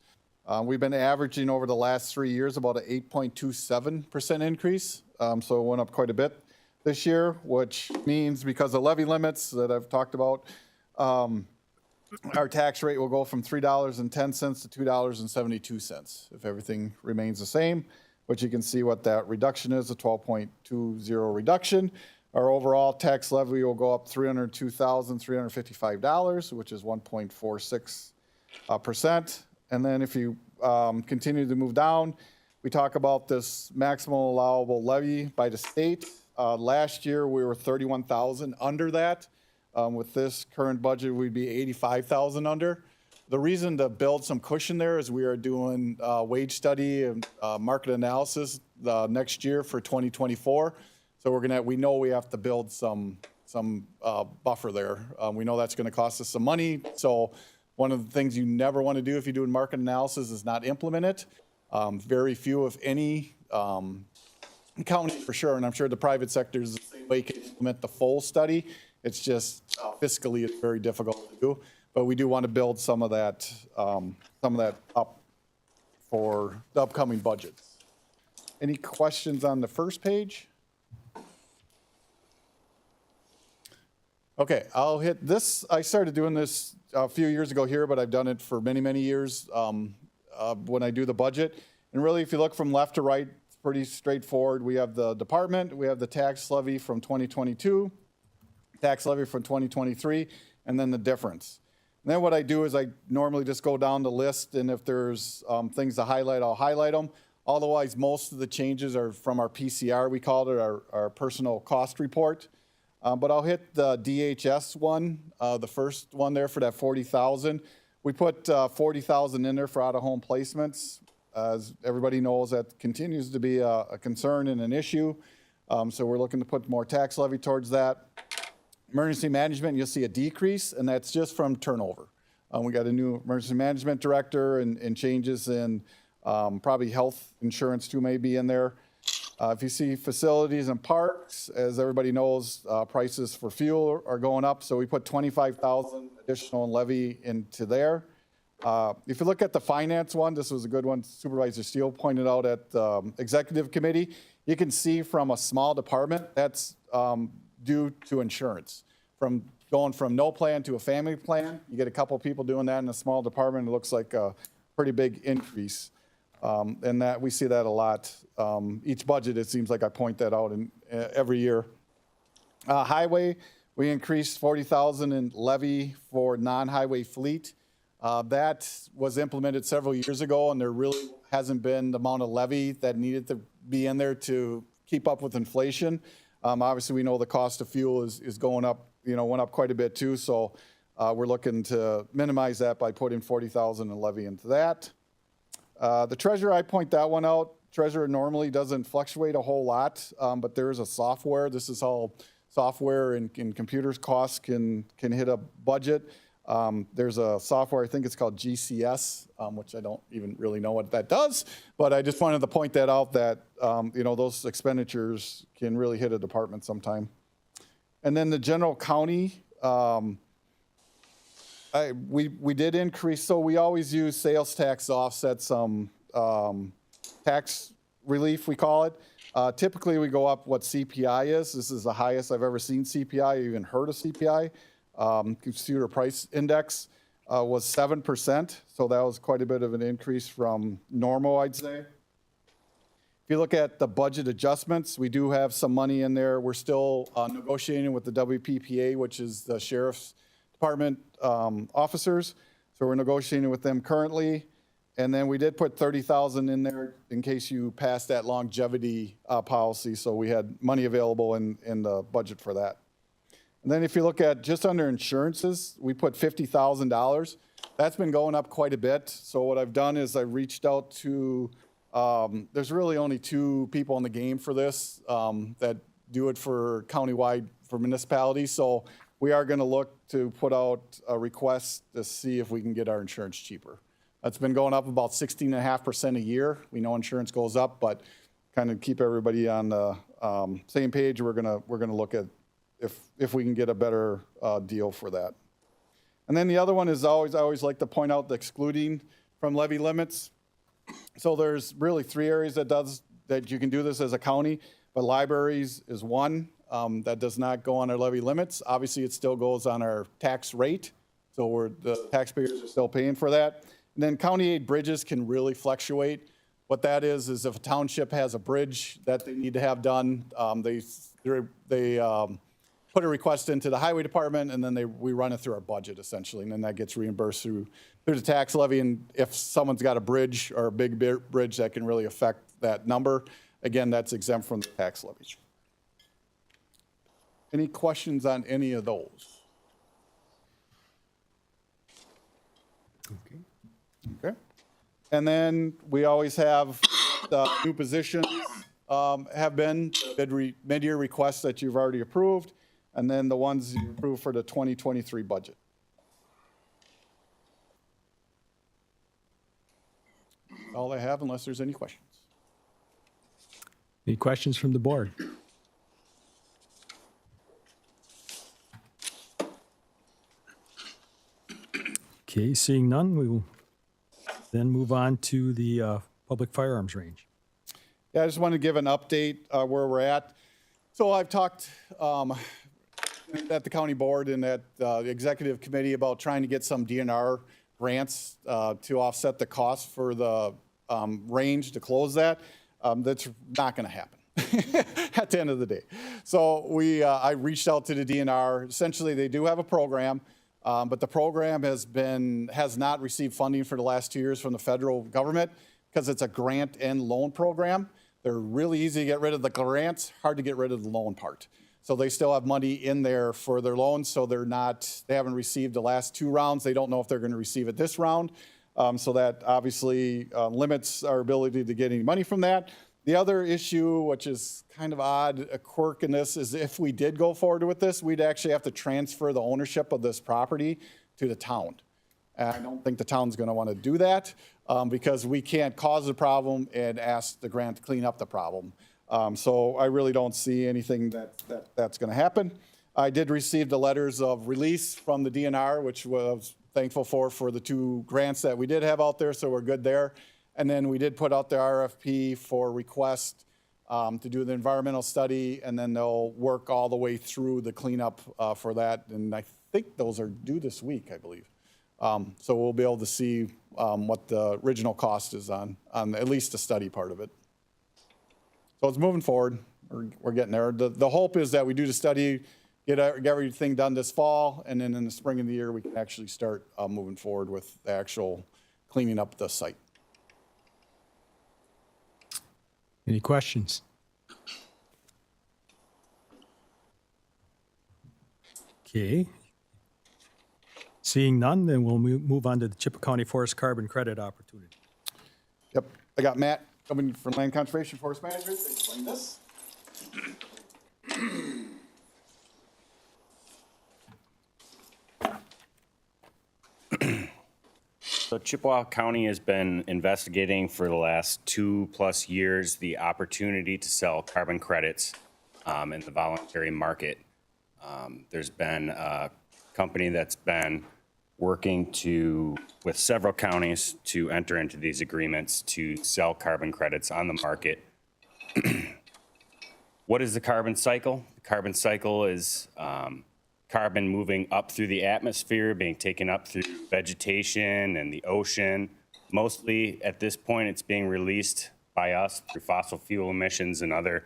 We've been averaging over the last 3 years about an 8.27% increase. So it went up quite a bit this year, which means because of levy limits that I've talked about, our tax rate will go from $3.10 to $2.72 if everything remains the same, which you can see what that reduction is, a 12.20 reduction. Our overall tax levy will go up $302,355, which is 1.46%. And then if you continue to move down, we talk about this maximum allowable levy by the state. Last year, we were 31,000 under that. With this current budget, we'd be 85,000 under. The reason to build some cushion there is we are doing wage study and market analysis next year for 2024. So we know we have to build some buffer there. We know that's going to cost us some money. So one of the things you never want to do if you're doing market analysis is not implement it. Very few, if any, counties for sure, and I'm sure the private sector is the same way, can implement the full study. It's just fiscally it's very difficult to do, but we do want to build some of that up for the upcoming budgets. Any questions on the first page? Okay, I'll hit this. I started doing this a few years ago here, but I've done it for many, many years when I do the budget. And really, if you look from left to right, it's pretty straightforward. We have the department, we have the tax levy from 2022, tax levy from 2023, and then the difference. And then what I do is I normally just go down the list, and if there's things to highlight, I'll highlight them. Otherwise, most of the changes are from our PCR, we call it, our personal cost report. But I'll hit the DHS one, the first one there for that 40,000. We put 40,000 in there for out-of-home placements. As everybody knows, that continues to be a concern and an issue. So we're looking to put more tax levy towards that. Emergency management, you'll see a decrease, and that's just from turnover. We got a new emergency management director and changes in probably health insurance too may be in there. If you see facilities and parks, as everybody knows, prices for fuel are going up, so we put 25,000 additional levy into there. If you look at the finance one, this was a good one. Supervisor Steele pointed out at the executive committee. You can see from a small department, that's due to insurance. From going from no plan to a family plan, you get a couple people doing that in a small department. It looks like a pretty big increase. And that we see that a lot. Each budget, it seems like I point that out in every year. Highway, we increased 40,000 in levy for non-highway fleet. That was implemented several years ago, and there really hasn't been the amount of levy that needed to be in there to keep up with inflation. Obviously, we know the cost of fuel is going up, went up quite a bit too. So we're looking to minimize that by putting 40,000 in levy into that. The treasurer, I point that one out. Treasurer normally doesn't fluctuate a whole lot, but there is a software. This is how software and computers costs can hit a budget. There's a software, I think it's called GCS, which I don't even really know what that does, but I just wanted to point that out that, those expenditures can really hit a department sometime. And then the general county, we did increase, so we always use sales tax to offset some tax relief, we call it. Typically, we go up what CPI is. This is the highest I've ever seen CPI, or even heard of CPI. Consumer Price Index was 7%, so that was quite a bit of an increase from normal, I'd say. If you look at the budget adjustments, we do have some money in there. We're still negotiating with the WPPA, which is the Sheriff's Department officers. So we're negotiating with them currently. And then we did put 30,000 in there in case you passed that longevity policy. So we had money available in the budget for that. And then if you look at just under insurances, we put $50,000. That's been going up quite a bit. So what I've done is I reached out to There's really only two people in the game for this that do it for countywide for municipalities. So we are going to look to put out a request to see if we can get our insurance cheaper. That's been going up about 16.5% a year. We know insurance goes up, but kind of keep everybody on the same page. We're gonna look at if we can get a better deal for that. And then the other one is I always like to point out the excluding from levy limits. So there's really three areas that you can do this as a county, but libraries is one that does not go on our levy limits. Obviously, it still goes on our tax rate, so the taxpayers are still paying for that. And then county aid bridges can really fluctuate. What that is if a township has a bridge that they need to have done, they put a request into the highway department, and then we run it through our budget essentially, and then that gets reimbursed through the tax levy. And if someone's got a bridge or a big bridge that can really affect that number, again, that's exempt from the tax levy. Any questions on any of those? Okay. And then we always have the new positions have been mid-year requests that you've already approved, and then the ones you approved for the 2023 budget. All I have, unless there's any questions. Any questions from the board? Okay, seeing none, we will then move on to the public firearms range. Yeah, I just want to give an update where we're at. So I've talked at the county board and at the executive committee about trying to get some DNR grants to offset the cost for the range to close that. That's not going to happen at the end of the day. So I reached out to the DNR. Essentially, they do have a program. But the program has not received funding for the last 2 years from the federal government because it's a grant and loan program. They're really easy to get rid of the grants, hard to get rid of the loan part. So they still have money in there for their loans. So they haven't received the last 2 rounds. They don't know if they're going to receive it this round. So that obviously limits our ability to get any money from that. The other issue, which is kind of odd, a quirk in this, is if we did go forward with this, we'd actually have to transfer the ownership of this property to the town. And I don't think the town's going to want to do that because we can't cause the problem and ask the grant to clean up the problem. So I really don't see anything that's going to happen. I did receive the letters of release from the DNR, which was thankful for the 2 grants that we did have out there, so we're good there. And then we did put out the RFP for request to do the environmental study, and then they'll work all the way through the cleanup for that. And I think those are due this week, I believe. So we'll be able to see what the original cost is on at least the study part of it. So it's moving forward. We're getting there. The hope is that we do the study, get everything done this fall, and then in the spring of the year, we can actually start moving forward with the actual cleaning up the site. Any questions? Okay. Seeing none, then we'll move on to the Chippewa County Forest Carbon Credit Opportunity. Yep. I got Matt coming from Land Conservation Forest Management to explain this. So Chippewa County has been investigating for the last 2+ years the opportunity to sell carbon credits in the voluntary market. There's been a company that's been working with several counties to enter into these agreements to sell carbon credits on the market. What is the carbon cycle? The carbon cycle is carbon moving up through the atmosphere, being taken up through vegetation and the ocean. Mostly at this point, it's being released by us through fossil fuel emissions and other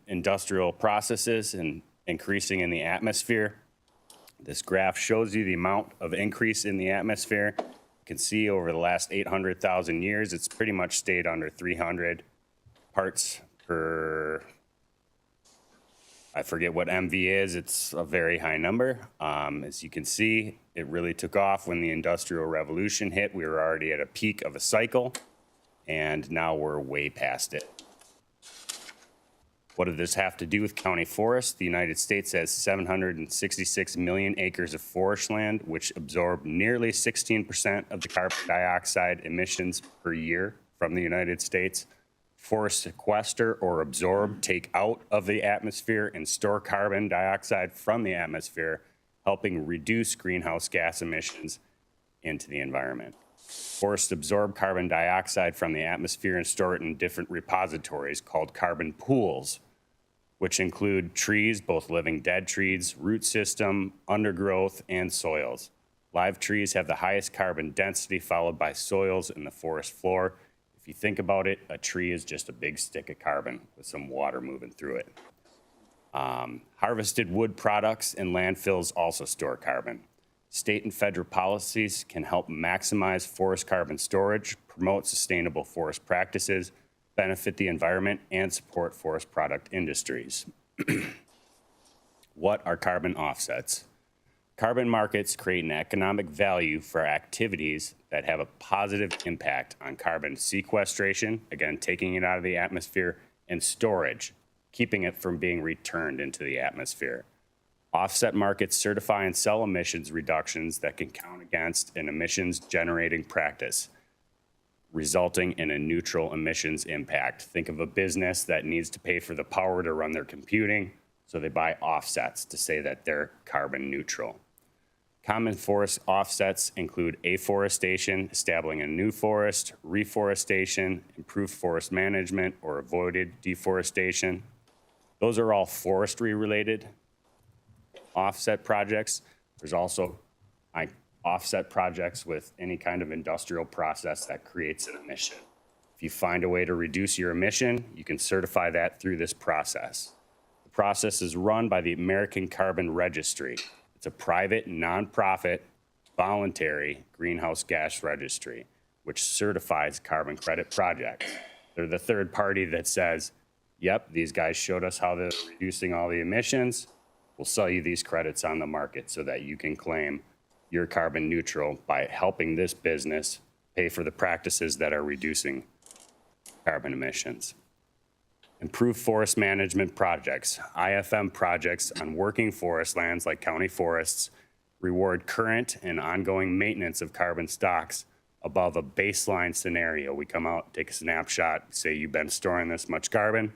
industrial processes and increasing in the atmosphere. This graph shows you the amount of increase in the atmosphere. You can see over the last 800,000 years, it's pretty much stayed under 300 parts per, I forget what MV is. It's a very high number. As you can see, it really took off when the Industrial Revolution hit. We were already at a peak of a cycle. and now we're way past it. What does this have to do with county forests? The United States has 766 million acres of forest land, which absorb nearly 16% of the carbon dioxide emissions per year from the United States. Forests sequester or absorb, take out of the atmosphere, and store carbon dioxide from the atmosphere, helping reduce greenhouse gas emissions into the environment. Forests absorb carbon dioxide from the atmosphere and store it in different repositories called carbon pools, which include trees, both living dead trees, root system, undergrowth, and soils. Live trees have the highest carbon density, followed by soils and the forest floor. If you think about it, a tree is just a big stick of carbon with some water moving through it. Harvested wood products and landfills also store carbon. State and federal policies can help maximize forest carbon storage, promote sustainable forest practices, benefit the environment, and support forest product industries. What are carbon offsets? Carbon markets create an economic value for activities that have a positive impact on carbon sequestration, again, taking it out of the atmosphere, and storage, keeping it from being returned into the atmosphere. Offset markets certify and sell emissions reductions that can count against an emissions generating practice, resulting in a neutral emissions impact. Think of a business that needs to pay for the power to run their computing, so they buy offsets to say that they're carbon neutral. Common forest offsets include afforestation, establishing a new forest, reforestation, improved forest management, or avoided deforestation. Those are all forestry related offset projects. There's also offset projects with any kind of industrial process that creates an emission. If you find a way to reduce your emission, you can certify that through this process. The process is run by the American Carbon Registry. It's a private, nonprofit, voluntary greenhouse gas registry, which certifies carbon credit projects. They're the third party that says, yep, these guys showed us how they're reducing all the emissions. We'll sell you these credits on the market so that you can claim you're carbon neutral by helping this business pay for the practices that are reducing carbon emissions. Improved forest management projects. IFM projects on working forest lands like county forests reward current and ongoing maintenance of carbon stocks above a baseline scenario. We come out, take a snapshot, say you've been storing this much carbon.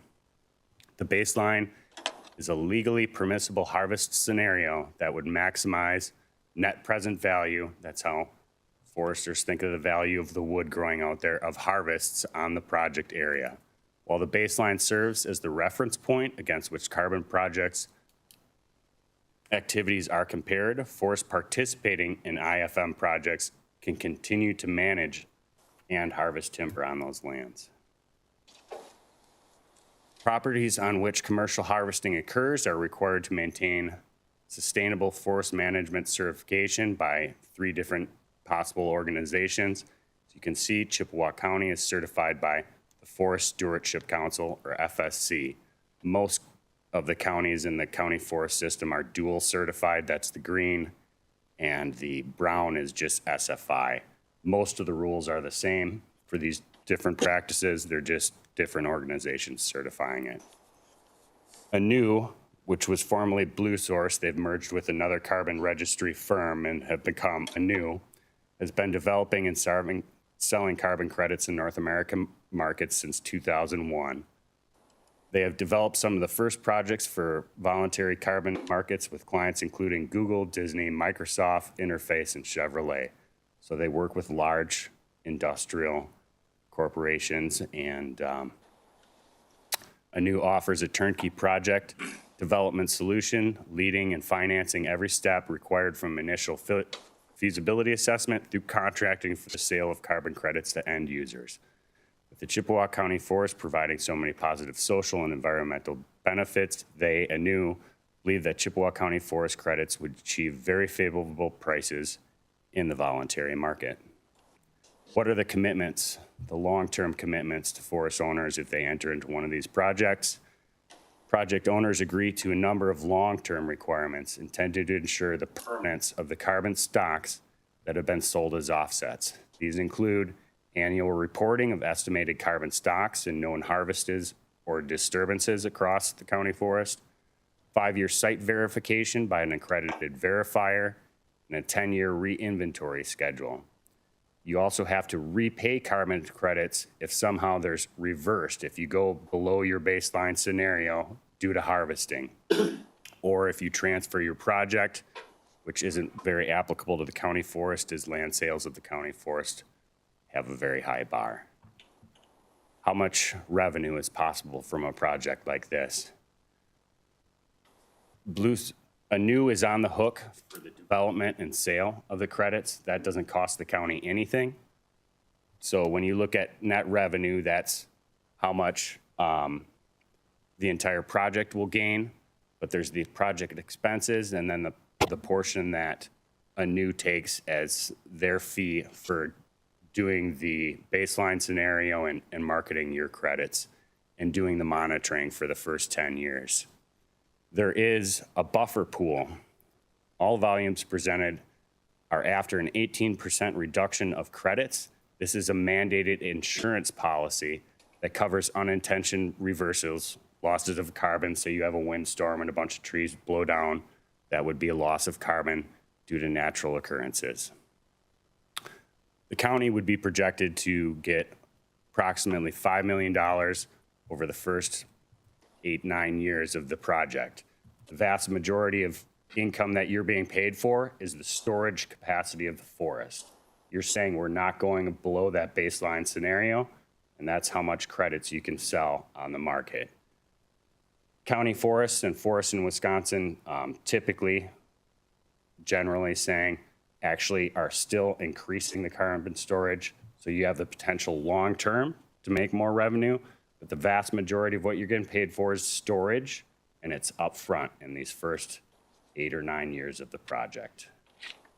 The baseline is a legally permissible harvest scenario that would maximize net present value. That's how foresters think of the value of the wood growing out there of harvests on the project area. While the baseline serves as the reference point against which carbon projects activities are compared, forests participating in IFM projects can continue to manage and harvest timber on those lands. Properties on which commercial harvesting occurs are required to maintain sustainable forest management certification by 3 different possible organizations. As you can see, Chippewa County is certified by the Forest Stewardship Council, or FSC. Most of the counties in the county forest system are dual certified. That's the green, and the brown is just SFI. Most of the rules are the same for these different practices. They're just different organizations certifying it. Anew, which was formerly Blue Source, they've merged with another carbon registry firm and have become Anew, has been developing and selling carbon credits in North American markets since 2001. They have developed some of the first projects for voluntary carbon markets with clients including Google, Disney, Microsoft, Interface, and Chevrolet. So they work with large industrial corporations, and Anew offers a turnkey project development solution, leading and financing every step required from initial feasibility assessment through contracting for the sale of carbon credits to end users. With the Chippewa County Forest providing so many positive social and environmental benefits, they, Anew, believe that Chippewa County Forest credits would achieve very favorable prices in the voluntary market. What are the commitments, the long-term commitments to forest owners if they enter into one of these projects? Project owners agree to a number of long-term requirements intended to ensure the permanence of the carbon stocks that have been sold as offsets. These include annual reporting of estimated carbon stocks and known harvests or disturbances across the county forest, 5-year site verification by an accredited verifier, and a 10-year re-inventory schedule. You also have to repay carbon credits if somehow there's reversed, if you go below your baseline scenario due to harvesting, or if you transfer your project, which isn't very applicable to the county forest, as land sales of the county forest have a very high bar. How much revenue is possible from a project like this? Anew is on the hook for the development and sale of the credits. That doesn't cost the county anything. So when you look at net revenue, that's how much the entire project will gain. But there's the project expenses and then the portion that Anew takes as their fee for doing the baseline scenario and marketing your credits and doing the monitoring for the first 10 years. There is a buffer pool. All volumes presented are after an 18% reduction of credits. This is a mandated insurance policy that covers unintentional reversals, losses of carbon. Say you have a windstorm and a bunch of trees blow down, that would be a loss of carbon due to natural occurrences. The county would be projected to get approximately $5 million over the first 8-9 years of the project. The vast majority of income that you're being paid for is the storage capacity of the forest. You're saying we're not going below that baseline scenario, and that's how much credits you can sell on the market. County forests and forests in Wisconsin typically, generally saying, actually are still increasing the carbon storage. So you have the potential long-term to make more revenue, but the vast majority of what you're getting paid for is storage, and it's upfront in these first 8 or 9 years of the project.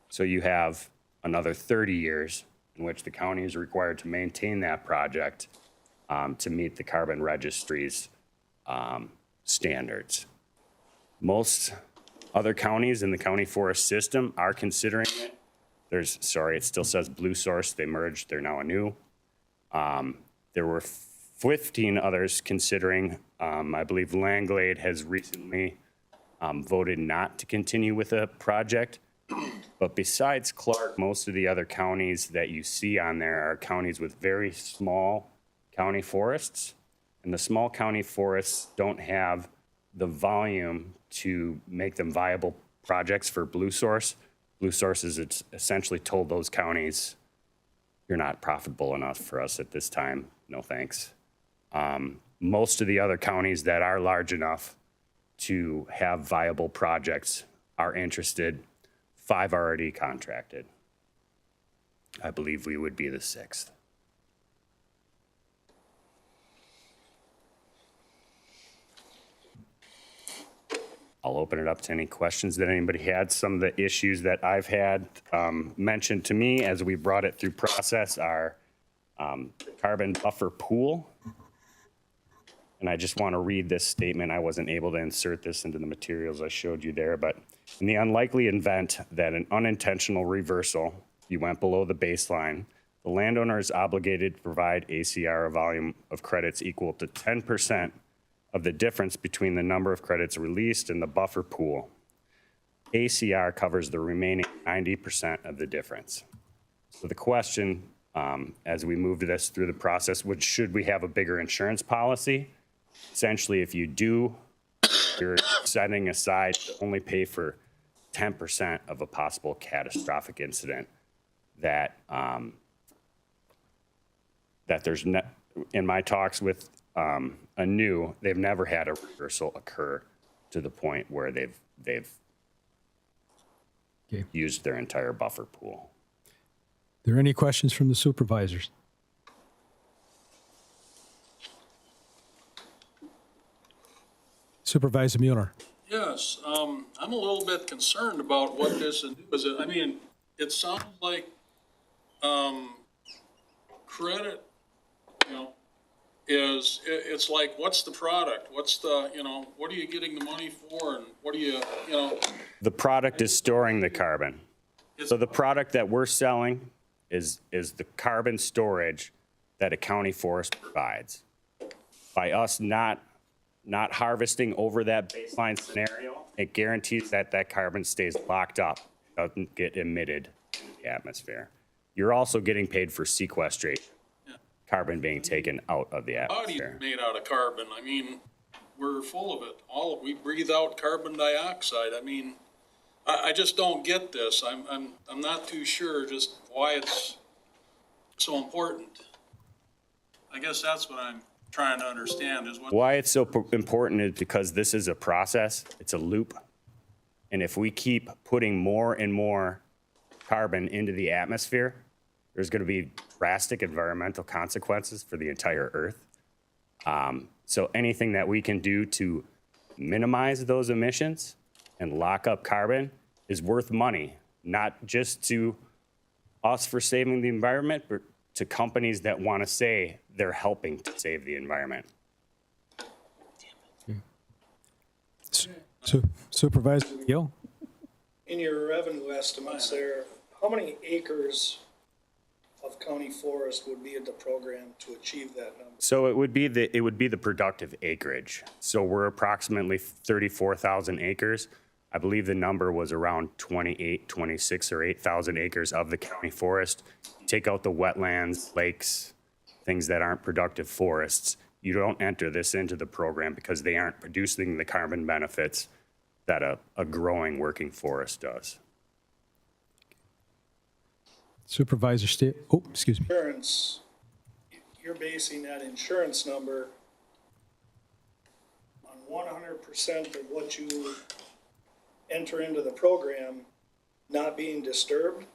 So you have another 30 years in which the county is required to maintain that project to meet the carbon registry's standards. Most other counties in the county forest system are considering it. It still says Blue Source. They merged, they're now Anew. There were 15 others considering. I believe Langlade has recently voted not to continue with the project. But besides Clark, most of the other counties that you see on there are counties with very small county forests. And the small county forests don't have the volume to make them viable projects for Blue Source. Blue Source has essentially told those counties, you're not profitable enough for us at this time, no thanks. Most of the other counties that are large enough to have viable projects are interested. 5 already contracted. I believe we would be the 6th. I'll open it up to any questions that anybody had. Some of the issues that I've had mentioned to me as we brought it through process are carbon buffer pool. And I just want to read this statement. I wasn't able to insert this into the materials I showed you there, but in the unlikely event that an unintentional reversal, you went below the baseline, the landowner is obligated to provide ACR a volume of credits equal to 10% of the difference between the number of credits released and the buffer pool. ACR covers the remaining 90% of the difference. So the question, as we move this through the process, should we have a bigger insurance policy? Essentially, if you do, you're setting aside to only pay for 10% of a possible catastrophic incident that there's in my talks with Anew, they've never had a reversal occur to the point where they've used their entire buffer pool. Are there any questions from the supervisors? Supervisor Mueller. Yes, I'm a little bit concerned about what this is. I mean, it sounds like credit, it's like, what's the product? What's the, what are you getting the money for, and what do you? The product is storing the carbon. So the product that we're selling is the carbon storage that a county forest provides. By us not harvesting over that baseline scenario, it guarantees that that carbon stays locked up, doesn't get emitted into the atmosphere. You're also getting paid for sequestration, carbon being taken out of the Body's atmosphere. made out of carbon. I mean, we're full of it. We breathe out carbon dioxide. I mean, I just don't get this. I'm not too sure just why it's so important. I guess that's what I'm trying to understand is what. Why it's so important is because this is a process, it's a loop. And if we keep putting more and more carbon into the atmosphere, there's going to be drastic environmental consequences for the entire Earth. So anything that we can do to minimize those emissions and lock up carbon is worth money, not just to us for saving the environment, but to companies that want to say they're helping to save the environment. Supervisor Gill? In your revenue estimates there, how many acres of county forest would be in the program to achieve that number? So it would be the productive acreage. So we're approximately 34,000 acres. I believe the number was around 28, 26 or 8,000 acres of the county forest. Take out the wetlands, lakes, things that aren't productive forests. You don't enter this into the program because they aren't producing the carbon benefits that a growing working forest does. Supervisor Steele? Oh, excuse me. Insurance, you're basing that insurance number on 100% of what you enter into the program not being disturbed?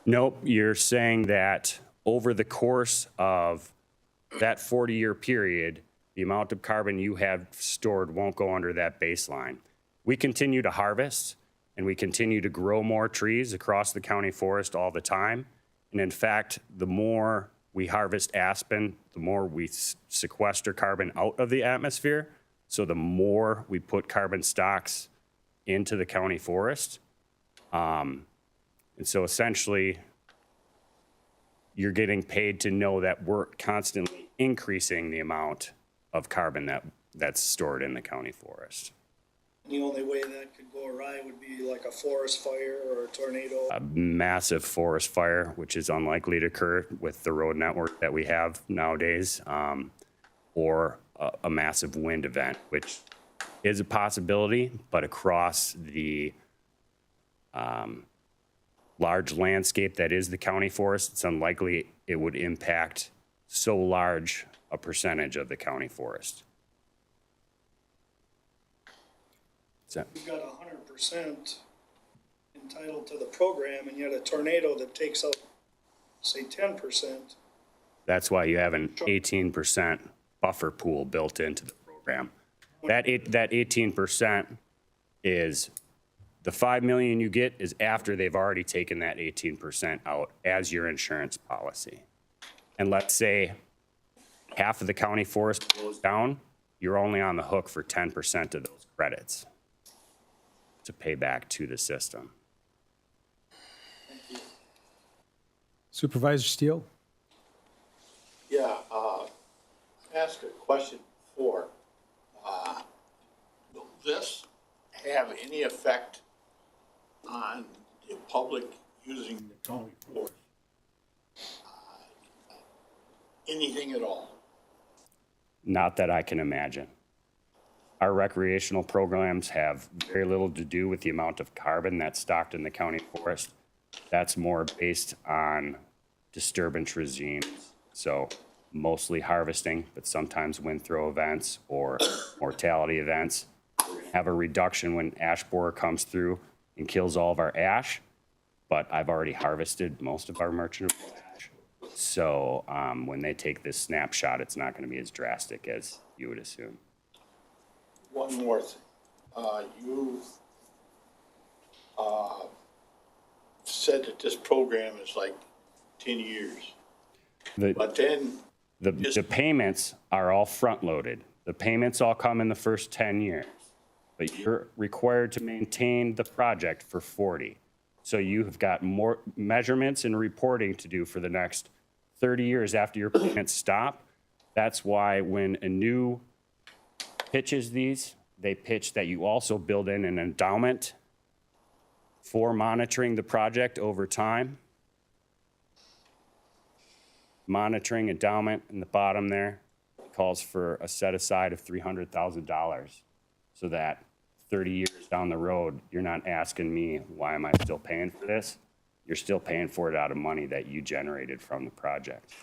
Nope, you're saying that over the course of that 40-year period, the amount of carbon you have stored won't go under that baseline. We continue to harvest and we continue to grow more trees across the county forest all the time. And in fact, the more we harvest aspen, the more we sequester carbon out of the atmosphere. So the more we put carbon stocks into the county forest. And so essentially, you're getting paid to know that we're constantly increasing the amount of carbon that's stored in the county forest. The only way that could go awry would be like a forest fire or a tornado. A massive forest fire, which is unlikely to occur with the road network that we have nowadays, or a massive wind event, which is a possibility, but across the large landscape that is the county forest, it's unlikely it would impact so large a percentage of the county forest. You've got 100% entitled to the program, and yet a tornado that takes out, say, 10%. That's why you have an 18% buffer pool built into the program. That 18% is the $5 million you get is after they've already taken that 18% out as your insurance policy. And let's say half of the county forest goes down, you're only on the hook for 10% of those credits to pay back to the system. Supervisor Steele? Yeah, ask a question before. Will this have any effect on the public using the county forest? Anything at all? Not that I can imagine. Our recreational programs have very little to do with the amount of carbon that's stocked in the county forest. That's more based on disturbance regimes. So mostly harvesting, but sometimes wind throw events or mortality events. Have a reduction when ash borer comes through and kills all of our ash, but I've already harvested most of our merchantable ash. So when they take this snapshot, it's not going to be as drastic as you would assume. One more thing. You said that this program is like 10 years. But then the payments are all front-loaded. The payments all come in the first 10 years, but you're required to maintain the project for 40. So you have got more measurements and reporting to do for the next 30 years after your payments stop. That's why when a new pitches these, they pitch that you also build in an endowment for monitoring the project over time. Monitoring endowment in the bottom there calls for a set aside of $300,000 so that 30 years down the road, you're not asking me, why am I still paying for this? You're still paying for it out of money that you generated from the project.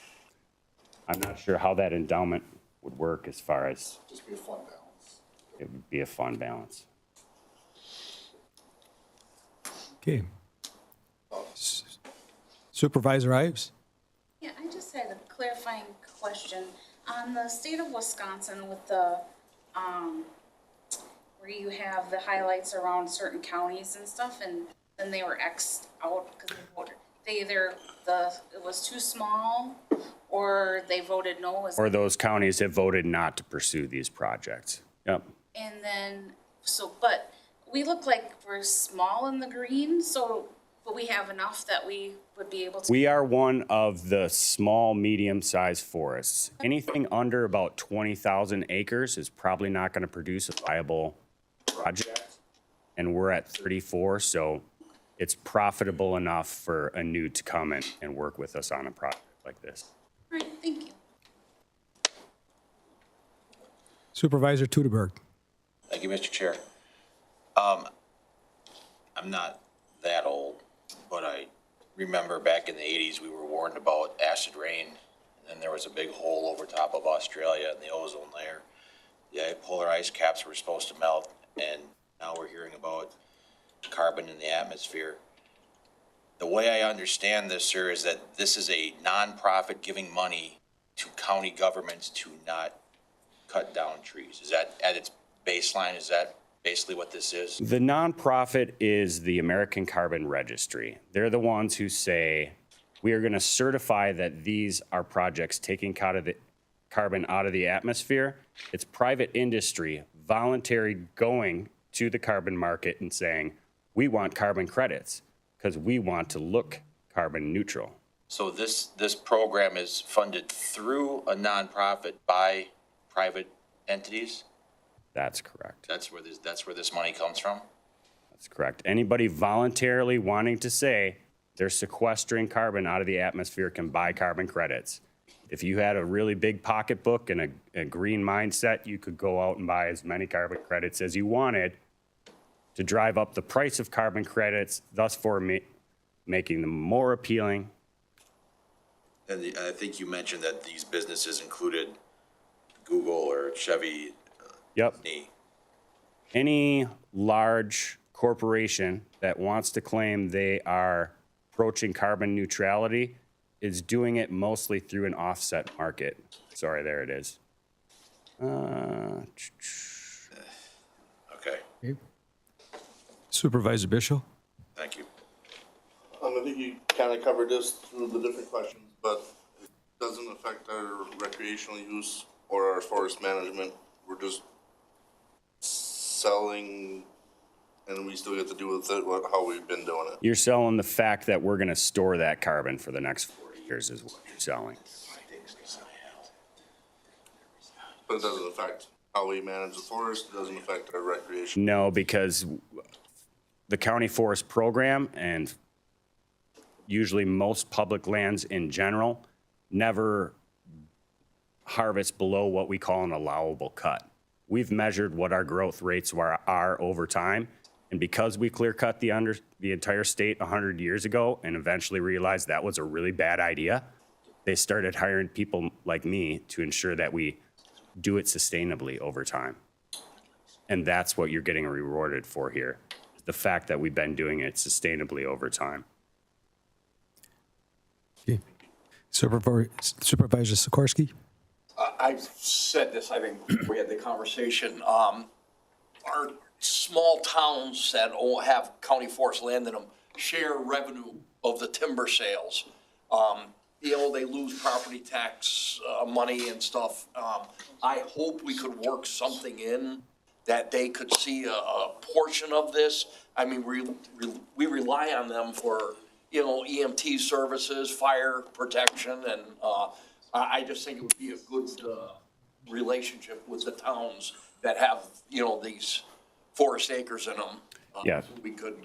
I'm not sure how that endowment would work as far as. Just be a fund balance. It would be a fund balance. Okay. Supervisor Ives? Yeah, I just had a clarifying question. On the state of Wisconsin with the, where you have the highlights around certain counties and stuff, and then they were X'd out because they voted. They either, it was too small, or they voted no. Or those counties have voted not to pursue these projects. Yep. And then, but we look like we're small in the green, but we have enough that we would be able to. We are one of the small, medium-sized forests. Anything under about 20,000 acres is probably not going to produce a viable project. And we're at 34, so it's profitable enough for a new to come in and work with us on a project like this. All right, thank you. Supervisor Teuteberg? Thank you, Mr. Chair. I'm not that old, but I remember back in the 80s, we were warned about acid rain, and there was a big hole over top of Australia in the ozone layer. The polar ice caps were supposed to melt, and now we're hearing about carbon in the atmosphere. The way I understand this, sir, is that this is a nonprofit giving money to county governments to not cut down trees. Is that at its baseline? Is that basically what this is? The nonprofit is the American Carbon Registry. They're the ones who say, we are going to certify that these are projects taking carbon out of the atmosphere. It's private industry, voluntary going to the carbon market and saying, we want carbon credits because we want to look carbon neutral. So this program is funded through a nonprofit by private entities? That's correct. That's where this money comes from? That's correct. Anybody voluntarily wanting to say they're sequestering carbon out of the atmosphere can buy carbon credits. If you had a really big pocketbook and a green mindset, you could go out and buy as many carbon credits as you wanted to drive up the price of carbon credits, thus for making them more appealing. And I think you mentioned that these businesses included Google or Chevy. Yep. Any large corporation that wants to claim they are approaching carbon neutrality is doing it mostly through an offset market. Sorry, there it is. Okay. Supervisor Bishop? Thank you. I think you kind of covered this through the different questions, but it doesn't affect our recreational use or our forest management. We're just selling, and we still get to do with it how we've been doing it. You're selling the fact that we're going to store that carbon for the next 40 years is what you're selling. But it doesn't affect how we manage the forest. It doesn't affect our recreation. No, because the county forest program and usually most public lands in general never harvest below what we call an allowable cut. We've measured what our growth rates are over time. And because we clear cut the entire state 100 years ago and eventually realized that was a really bad idea, they started hiring people like me to ensure that we do it sustainably over time. And that's what you're getting rewarded for here. The fact that we've been doing it sustainably over time. Okay. Supervisor Sikorsky? I've said this, I think, we had the conversation. Our small towns that have county forest land in them share revenue of the timber sales. They lose property tax money and stuff. I hope we could work something in that they could see a portion of this. I mean, we rely on them for, EMT services, fire protection, and, I just think it would be a good, relationship with the towns that have, these forest acres in them. Yeah. We could,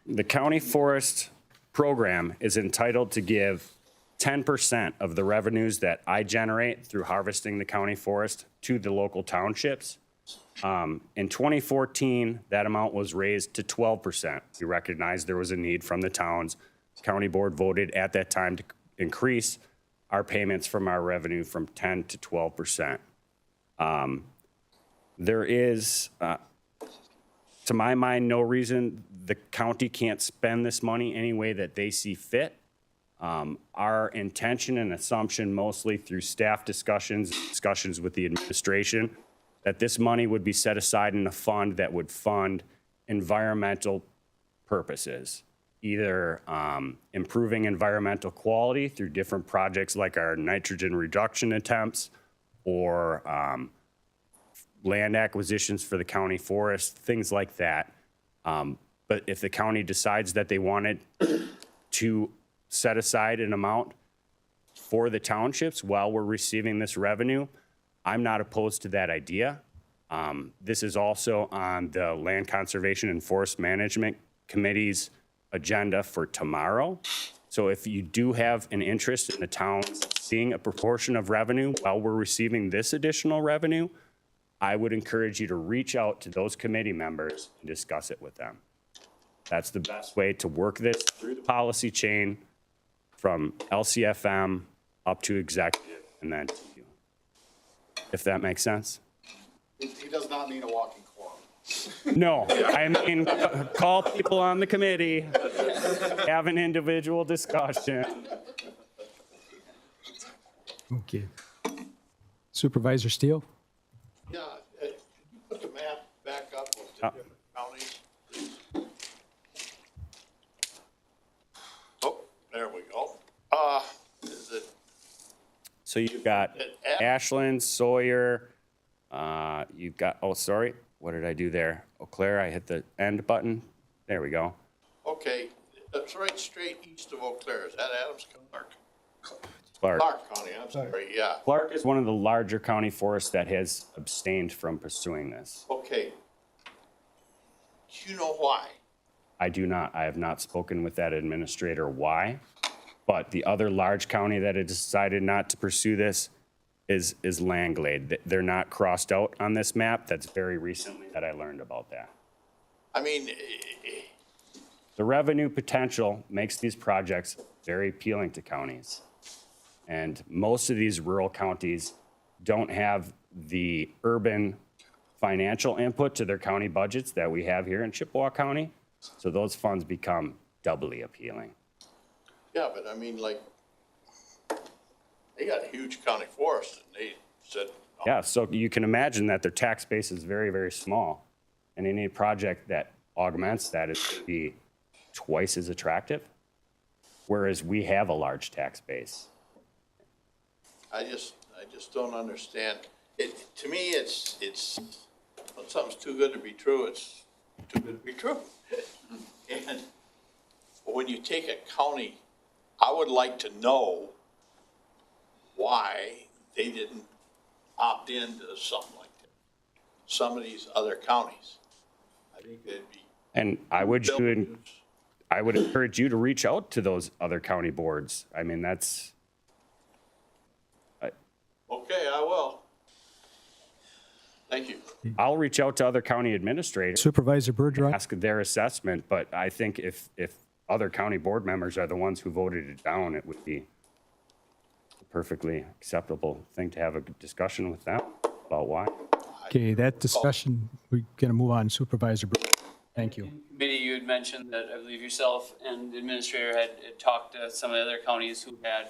The county forest program is entitled to give 10% of the revenues that I generate through harvesting the county forest to the local townships. In 2014, that amount was raised to 12%. We recognized there was a need from the towns. County board voted at that time to increase our payments from our revenue from 10 to 12%. There is, to my mind, no reason the county can't spend this money any way that they see fit. Our intention and assumption, mostly through staff discussions with the administration, that this money would be set aside in a fund that would fund environmental purposes, either improving environmental quality through different projects like our nitrogen reduction attempts, or land acquisitions for the county forest, things like that. But if the county decides that they wanted to set aside an amount for the townships while we're receiving this revenue, I'm not opposed to that idea. This is also on the Land Conservation and Forest Management Committee's agenda for tomorrow. So if you do have an interest in the towns seeing a proportion of revenue while we're receiving this additional revenue, I would encourage you to reach out to those committee members and discuss it with them. That's the best way to work this through the policy chain from LCFM up to executive and then to you. If that makes sense? He does not mean a walking quorum. No, I mean, call people on the committee, have an individual discussion. Okay. Supervisor Steele? Yeah, put the map back up of the different counties, please. Oh, there we go. Is it? So you've got Ashland, Sawyer, you've got, oh, sorry, what did I do there? Eau Claire, I hit the end button. There we go. Okay, that's right straight east of Eau Claire. Is that Adams? Clark. Clark County, I'm sorry, yeah. Clark is one of the larger county forests that has abstained from pursuing this. Okay. Do you know why? I do not. I have not spoken with that administrator why, but the other large county that had decided not to pursue this is Langlade. They're not crossed out on this map. That's very recently that I learned about that. I mean, The revenue potential makes these projects very appealing to counties. And most of these rural counties don't have the urban financial input to their county budgets that we have here in Chippewa County. So those funds become doubly appealing. yeah, but I mean, like, they got a huge county forest and they said, Yeah, so you can imagine that their tax base is very, very small. And any project that augments that is going to be twice as attractive. Whereas we have a large tax base. I just don't understand. To me, it's, when something's too good to be true, it's too good to be true. And when you take a county, I would like to know why they didn't opt into something like that. Some of these other counties. I think they'd be. And I would encourage you to reach out to those other county boards. I mean, that's, Okay, I will. Thank you. I'll reach out to other county administrators, Supervisor Bergeron? ask their assessment, but I think if other county board members are the ones who voted it down, it would be a perfectly acceptable thing to have a discussion with them about why. Okay, that discussion, we're going to move on. Supervisor Bergeron. Thank you. Committee, you had mentioned that I believe yourself and the administrator had talked to some of the other counties who had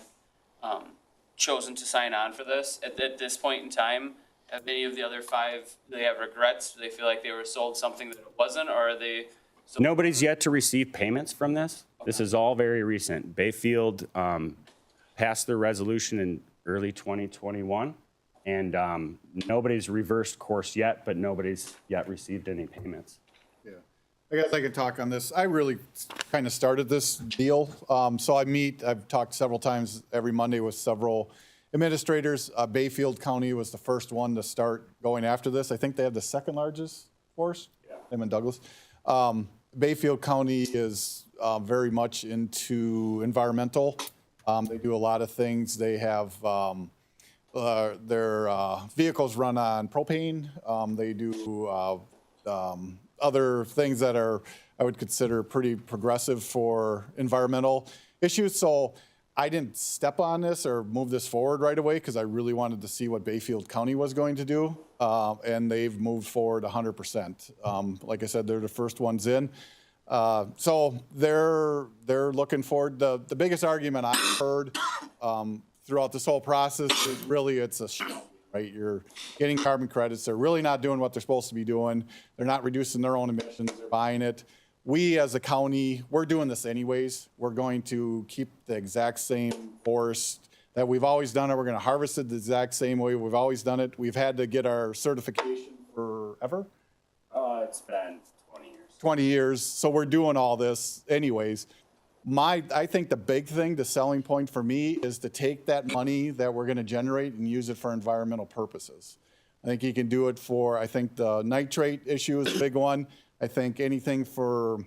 chosen to sign on for this. At this point in time, have any of the other five, do they have regrets? Do they feel like they were sold something that it wasn't, or are they? Nobody's yet to receive payments from this. This is all very recent. Bayfield passed their resolution in early 2021, and nobody's reversed course yet, but nobody's yet received any payments. Yeah. I guess I can talk on this. I really kind of started this deal. So I've talked several times every Monday with several administrators. Bayfield County was the first one to start going after this. I think they have the second largest force, them and Douglas. Bayfield County is very much into environmental. They do a lot of things. They have their vehicles run on propane. They do other things that are, I would consider, pretty progressive for environmental issues. So I didn't step on this or move this forward right away because I really wanted to see what Bayfield County was going to do. And they've moved forward 100%. Like I said, they're the first ones in. So they're looking forward. The biggest argument I've heard throughout this whole process is really it's a right? You're getting carbon credits. They're really not doing what they're supposed to be doing. They're not reducing their own emissions. They're buying it. We as a county, we're doing this anyways. We're going to keep the exact same forest that we've always done it. We're going to harvest it the exact same way we've always done it. We've had to get our certification forever. It's been 20 years. 20 years. So we're doing all this anyways. I think the big thing, the selling point for me is to take that money that we're going to generate and use it for environmental purposes. I think you can do it for, I think the nitrate issue is a big one. I think anything for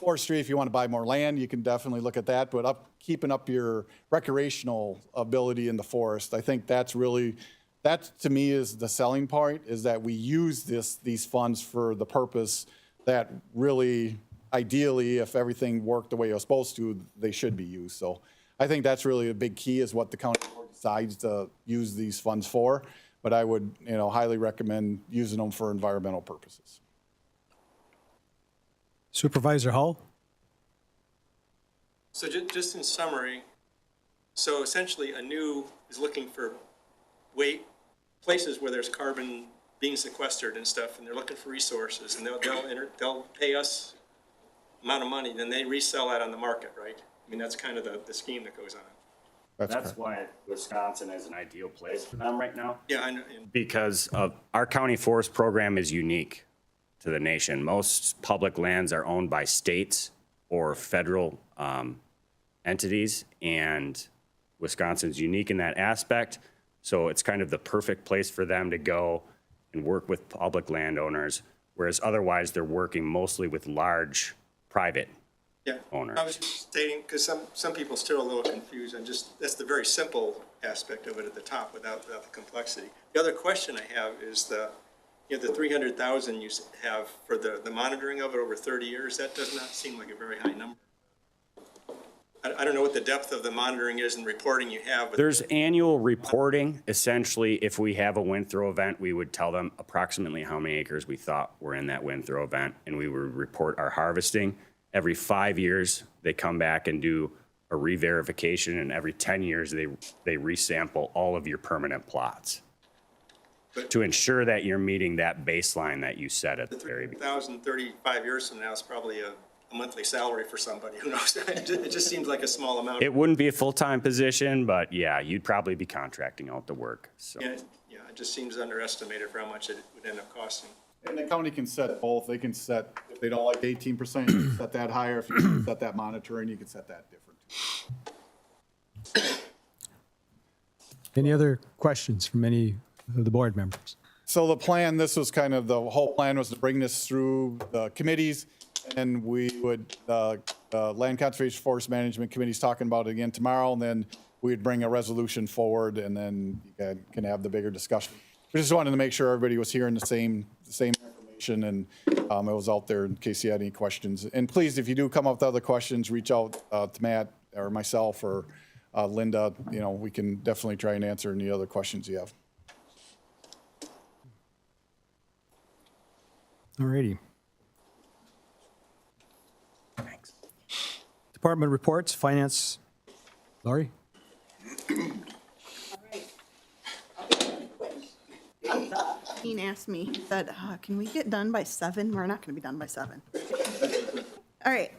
forestry, if you want to buy more land, you can definitely look at that. But keeping up your recreational ability in the forest, I think that's really, that to me is the selling point, is that we use these funds for the purpose that really, ideally, if everything worked the way it was supposed to, they should be used. So I think that's really a big key, is what the county board decides to use these funds for. But I would, highly recommend using them for environmental purposes. Supervisor Hull? So just in summary, so essentially a new is looking for places where there's carbon being sequestered and stuff, and they're looking for resources, and they'll pay us amount of money, then they resell that on the market, right? I mean, that's kind of the scheme that goes on. That's why Wisconsin is an ideal place for them right now. Yeah, I know. Because of our county forest program is unique to the nation. Most public lands are owned by states or federal entities, and Wisconsin's unique in that aspect. So it's kind of the perfect place for them to go and work with public landowners, whereas otherwise they're working mostly with large private owners. I was just stating, because some people still are a little confused, and that's the very simple aspect of it at the top without the complexity. The other question I have is the 300,000 you have for the monitoring of it over 30 years. That does not seem like a very high number. I don't know what the depth of the monitoring is and reporting you have. But there's annual reporting. Essentially, if we have a wind throw event, we would tell them approximately how many acres we thought were in that wind throw event, and we would report our harvesting. Every 5 years, they come back and do a re-verification, and every 10 years, they resample all of your permanent plots to ensure that you're meeting that baseline that you set at the very beginning. 35 years from now is probably a monthly salary for somebody. Who knows? It just seems like a small amount. It wouldn't be a full-time position, but yeah, you'd probably be contracting out the work. So. Yeah, it just seems underestimated for how much it would end up costing. And the county can set both. They can set, if they don't like 18%, you can set that higher. If you can set that monitoring, you can set that different. Any other questions from any of the board members? So the plan, the whole plan was to bring this through the committees, and we would, Land Conservation Forest Management Committee's talking about it again tomorrow, and then we'd bring a resolution forward, and then you can have the bigger discussion. We just wanted to make sure everybody was hearing the same information, and it was out there in case you had any questions. And please, if you do come up with other questions, reach out to Matt or myself or Linda. We can definitely try and answer any other questions you have. All righty. Thanks. Department reports, finance. Laurie? Dean asked me, said, can we get done by 7? We're not going to be done by 7. All right,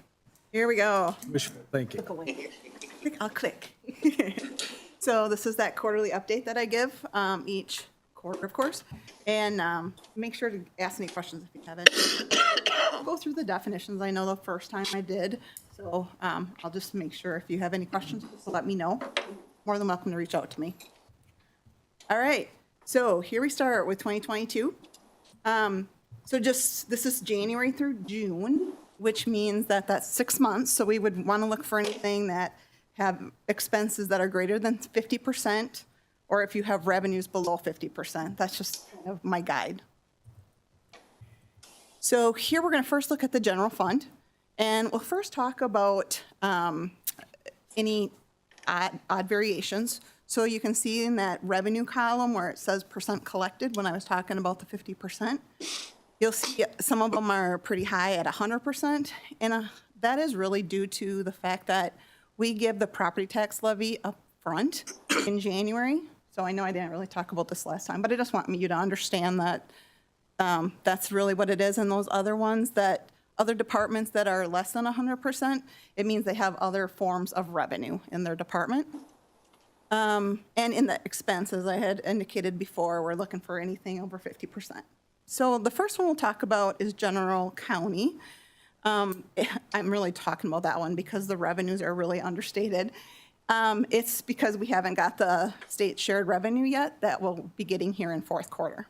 here we go. Wishful thinking. I'll click. So this is that quarterly update that I give each quarter, of course. And make sure to ask any questions if you have any. I'll go through the definitions. I know the first time I did, so I'll just make sure if you have any questions, just let me know. More than welcome to reach out to me. All right, so here we start with 2022. So just, this is January through June, which means that that's 6 months. So we would want to look for anything that have expenses that are greater than 50%, or if you have revenues below 50%. That's just kind of my guide. So here we're going to first look at the general fund, and we'll first talk about any odd variations. So you can see in that revenue column where it says percent collected, when I was talking about the 50%, you'll see some of them are pretty high at 100%, and that is really due to the fact that we give the property tax levy up front in January. So I know I didn't really talk about this last time, but I just want you to understand that that's really what it is. And those other ones, that other departments that are less than 100%, it means they have other forms of revenue in their department. And in the expenses, I had indicated before, we're looking for anything over 50%. So the first one we'll talk about is general county. I'm really talking about that one because the revenues are really understated. It's because we haven't got the state shared revenue yet that we'll be getting here in fourth quarter.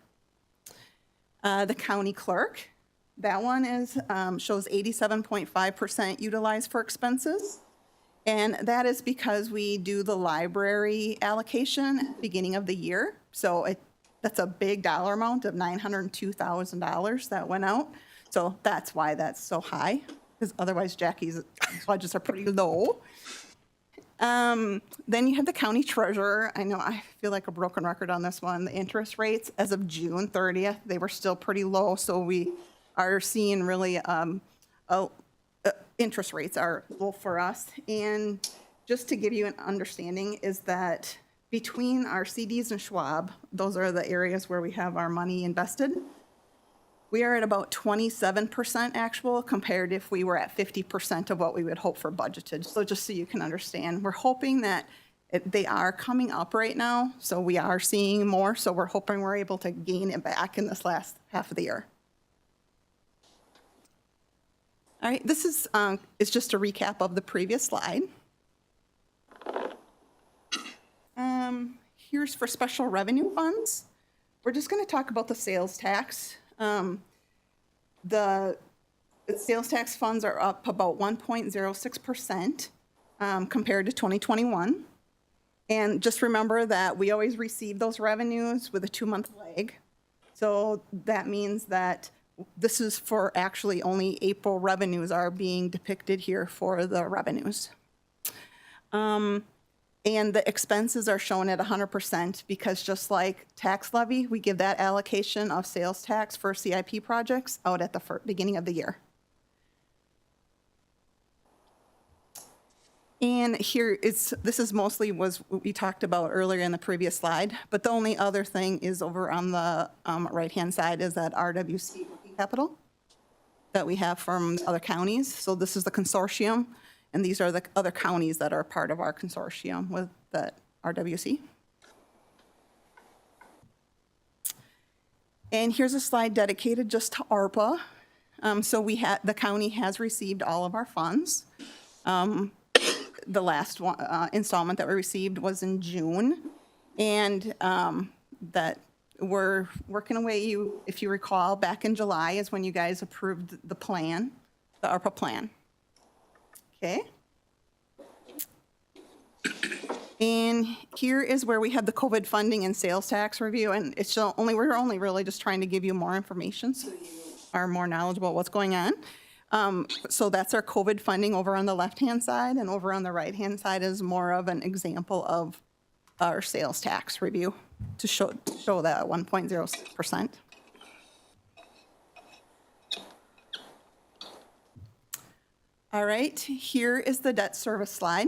The county clerk, that one is shows 87.5% utilized for expenses. And that is because we do the library allocation at the beginning of the year. So that's a big dollar amount of $902,000 that went out. So that's why that's so high, because otherwise Jackie's budgets are pretty low. Then you have the county treasurer. I know I feel like a broken record on this one. The interest rates as of June 30th, they were still pretty low. So we are seeing really interest rates are low for us. And just to give you an understanding is that between our CDs and Schwab, those are the areas where we have our money invested, we are at about 27% actual compared if we were at 50% of what we would hope for budgeted. So just so you can understand, we're hoping that they are coming up right now. So we are seeing more. So we're hoping we're able to gain it back in this last half of the year. All right, this is just a recap of the previous slide. Here's for special revenue funds. We're just going to talk about the sales tax. The sales tax funds are up about 1.06% compared to 2021. And just remember that we always receive those revenues with a 2-month lag. So that means that this is for actually only April revenues are being depicted here for the revenues. And the expenses are shown at 100% because just like tax levy, we give that allocation of sales tax for CIP projects out at the beginning of the year. And here this is mostly was what we talked about earlier in the previous slide, but the only other thing is over on the right-hand side is that RWC working capital that we have from other counties. So this is the consortium, and these are the other counties that are part of our consortium with the RWC. And here's a slide dedicated just to ARPA. So the county has received all of our funds. The last one, installment that we received was in June, and that we're working away. If you recall, back in July is when you guys approved the plan, the ARPA plan. Okay. And here is where we have the COVID funding and sales tax review, and we're only really just trying to give you more information so you are more knowledgeable about what's going on. So that's our COVID funding over on the left-hand side, and over on the right-hand side is more of an example of our sales tax review to show that 1.06%. All right, here is the debt service slide.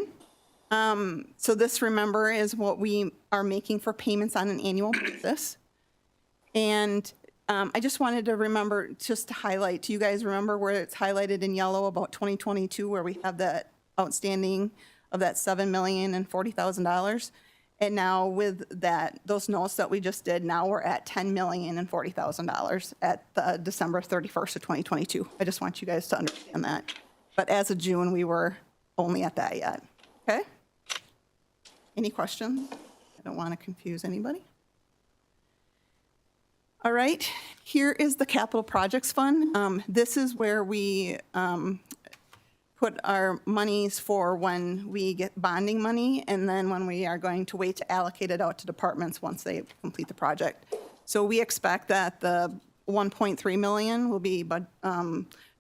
So this, remember, is what we are making for payments on an annual basis. And I just wanted to just to highlight, do you guys remember where it's highlighted in yellow about 2022, where we have that outstanding of that $7,040,000? And now with those notes that we just did, now we're at $10,040,000 at the December 31st of 2022. I just want you guys to understand that. But as of June, we were only at that yet. Okay? Any questions? I don't want to confuse anybody. All right, here is the capital projects fund. This is where we put our monies for when we get bonding money, and then when we are going to wait to allocate it out to departments once they complete the project. So we expect that the 1.3 million will be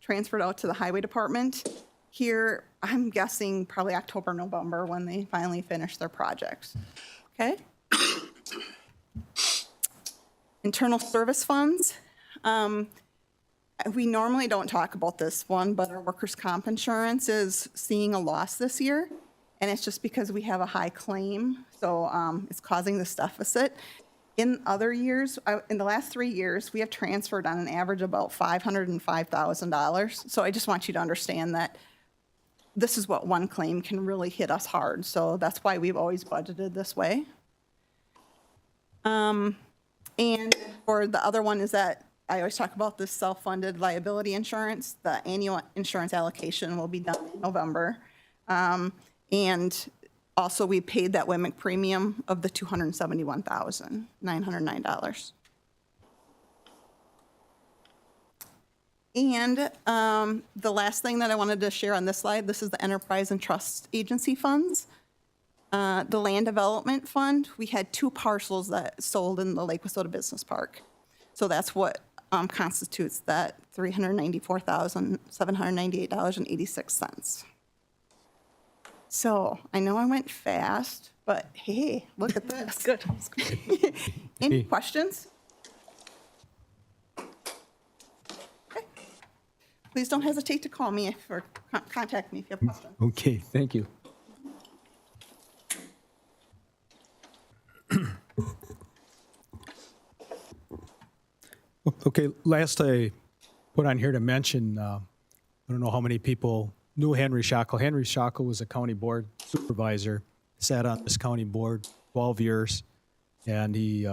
transferred out to the highway department. Here, I'm guessing probably October, November, when they finally finish their projects. Okay? Internal service funds. We normally don't talk about this one, but our workers' comp insurance is seeing a loss this year. And it's just because we have a high claim. So it's causing this deficit. In other years, in the last 3 years, we have transferred on an average about $505,000. So I just want you to understand that this is what one claim can really hit us hard. So that's why we've always budgeted this way. And for the other one is that I always talk about this self-funded liability insurance. The annual insurance allocation will be done in November. And also we paid that WMIC premium of the $271,909. And the last thing that I wanted to share on this slide, this is the enterprise and trust agency funds. The land development fund, we had 2 parcels that sold in the Lake Wissota Business Park. So that's what constitutes that $394,798.86. So I know I went fast, but hey, look at this. Good. Any questions? Okay. Please don't hesitate to call me or contact me if you have questions. Okay, thank you. Okay, last I put on here to mention, I don't know how many people knew Henry Schockel. Henry Schockel was a county board supervisor, sat on this county board 12 years, and he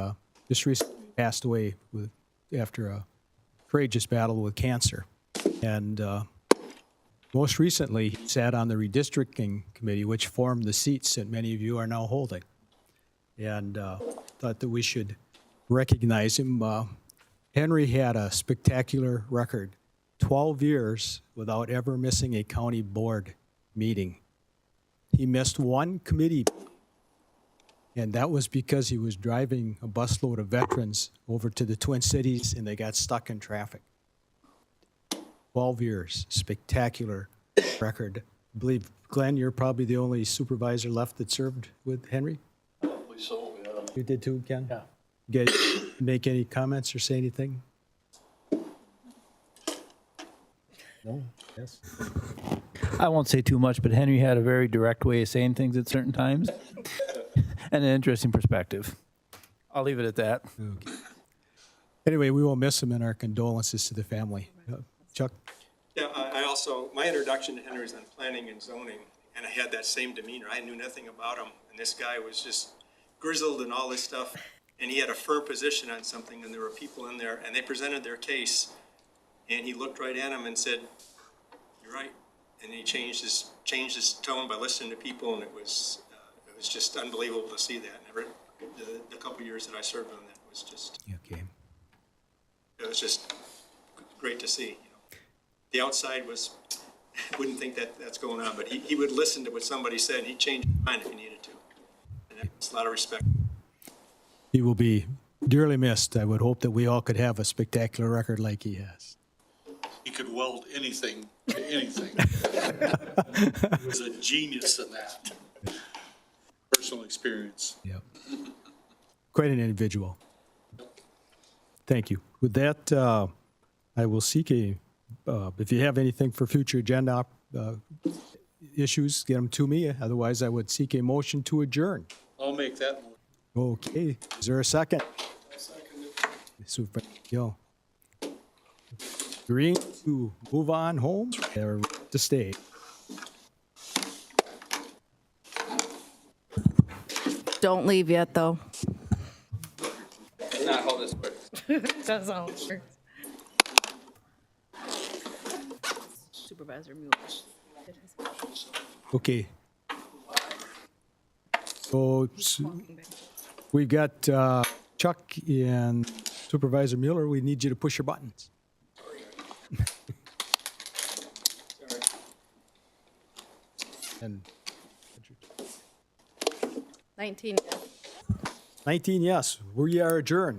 just recently passed away after a courageous battle with cancer. And most recently, he sat on the redistricting committee, which formed the seats that many of you are now holding. And thought that we should recognize him. Henry had a spectacular record, 12 years without ever missing a county board meeting. He missed one committee, and that was because he was driving a busload of veterans over to the Twin Cities and they got stuck in traffic. 12 years, spectacular record. I believe, Glenn, you're probably the only supervisor left that served with Henry? Probably so, yeah. You did too, Ken? Yeah. You guys make any comments or say anything? No? Yes? I won't say too much, but Henry had a very direct way of saying things at certain times and an interesting perspective. I'll leave it at that. Okay. Anyway, we will miss him, and our condolences to the family. Chuck? Yeah, I also, my introduction to Henry was on planning and zoning, and I had that same demeanor. I knew nothing about him, and this guy was just grizzled and all this stuff, and he had a firm position on something, and there were people in there, and they presented their case, and he looked right at him and said, "You're right," and he changed his tone by listening to people, and it was just unbelievable to see that. The couple years that I served on that was just, Okay. it was just great to see. The outside wouldn't think that that's going on, but he would listen to what somebody said, and he'd change his mind if he needed to. And that's a lot of respect. He will be dearly missed. I would hope that we all could have a spectacular record like he has. He could weld anything to anything. He was a genius in that. Personal experience. Yep. Quite an individual. Thank you. With that, I will seek if you have anything for future agenda issues, get them to me. Otherwise, I would seek a motion to adjourn. I'll make that one. Okay. Is there a second? I second it. Super. Yo. Green to move on home or to stay? Don't leave yet, though. That's not how this works. That's how it works. Supervisor Mueller. Okay. So we've got Chuck and Supervisor Mueller. We need you to push your buttons. And 19. 19 yes, we are adjourned.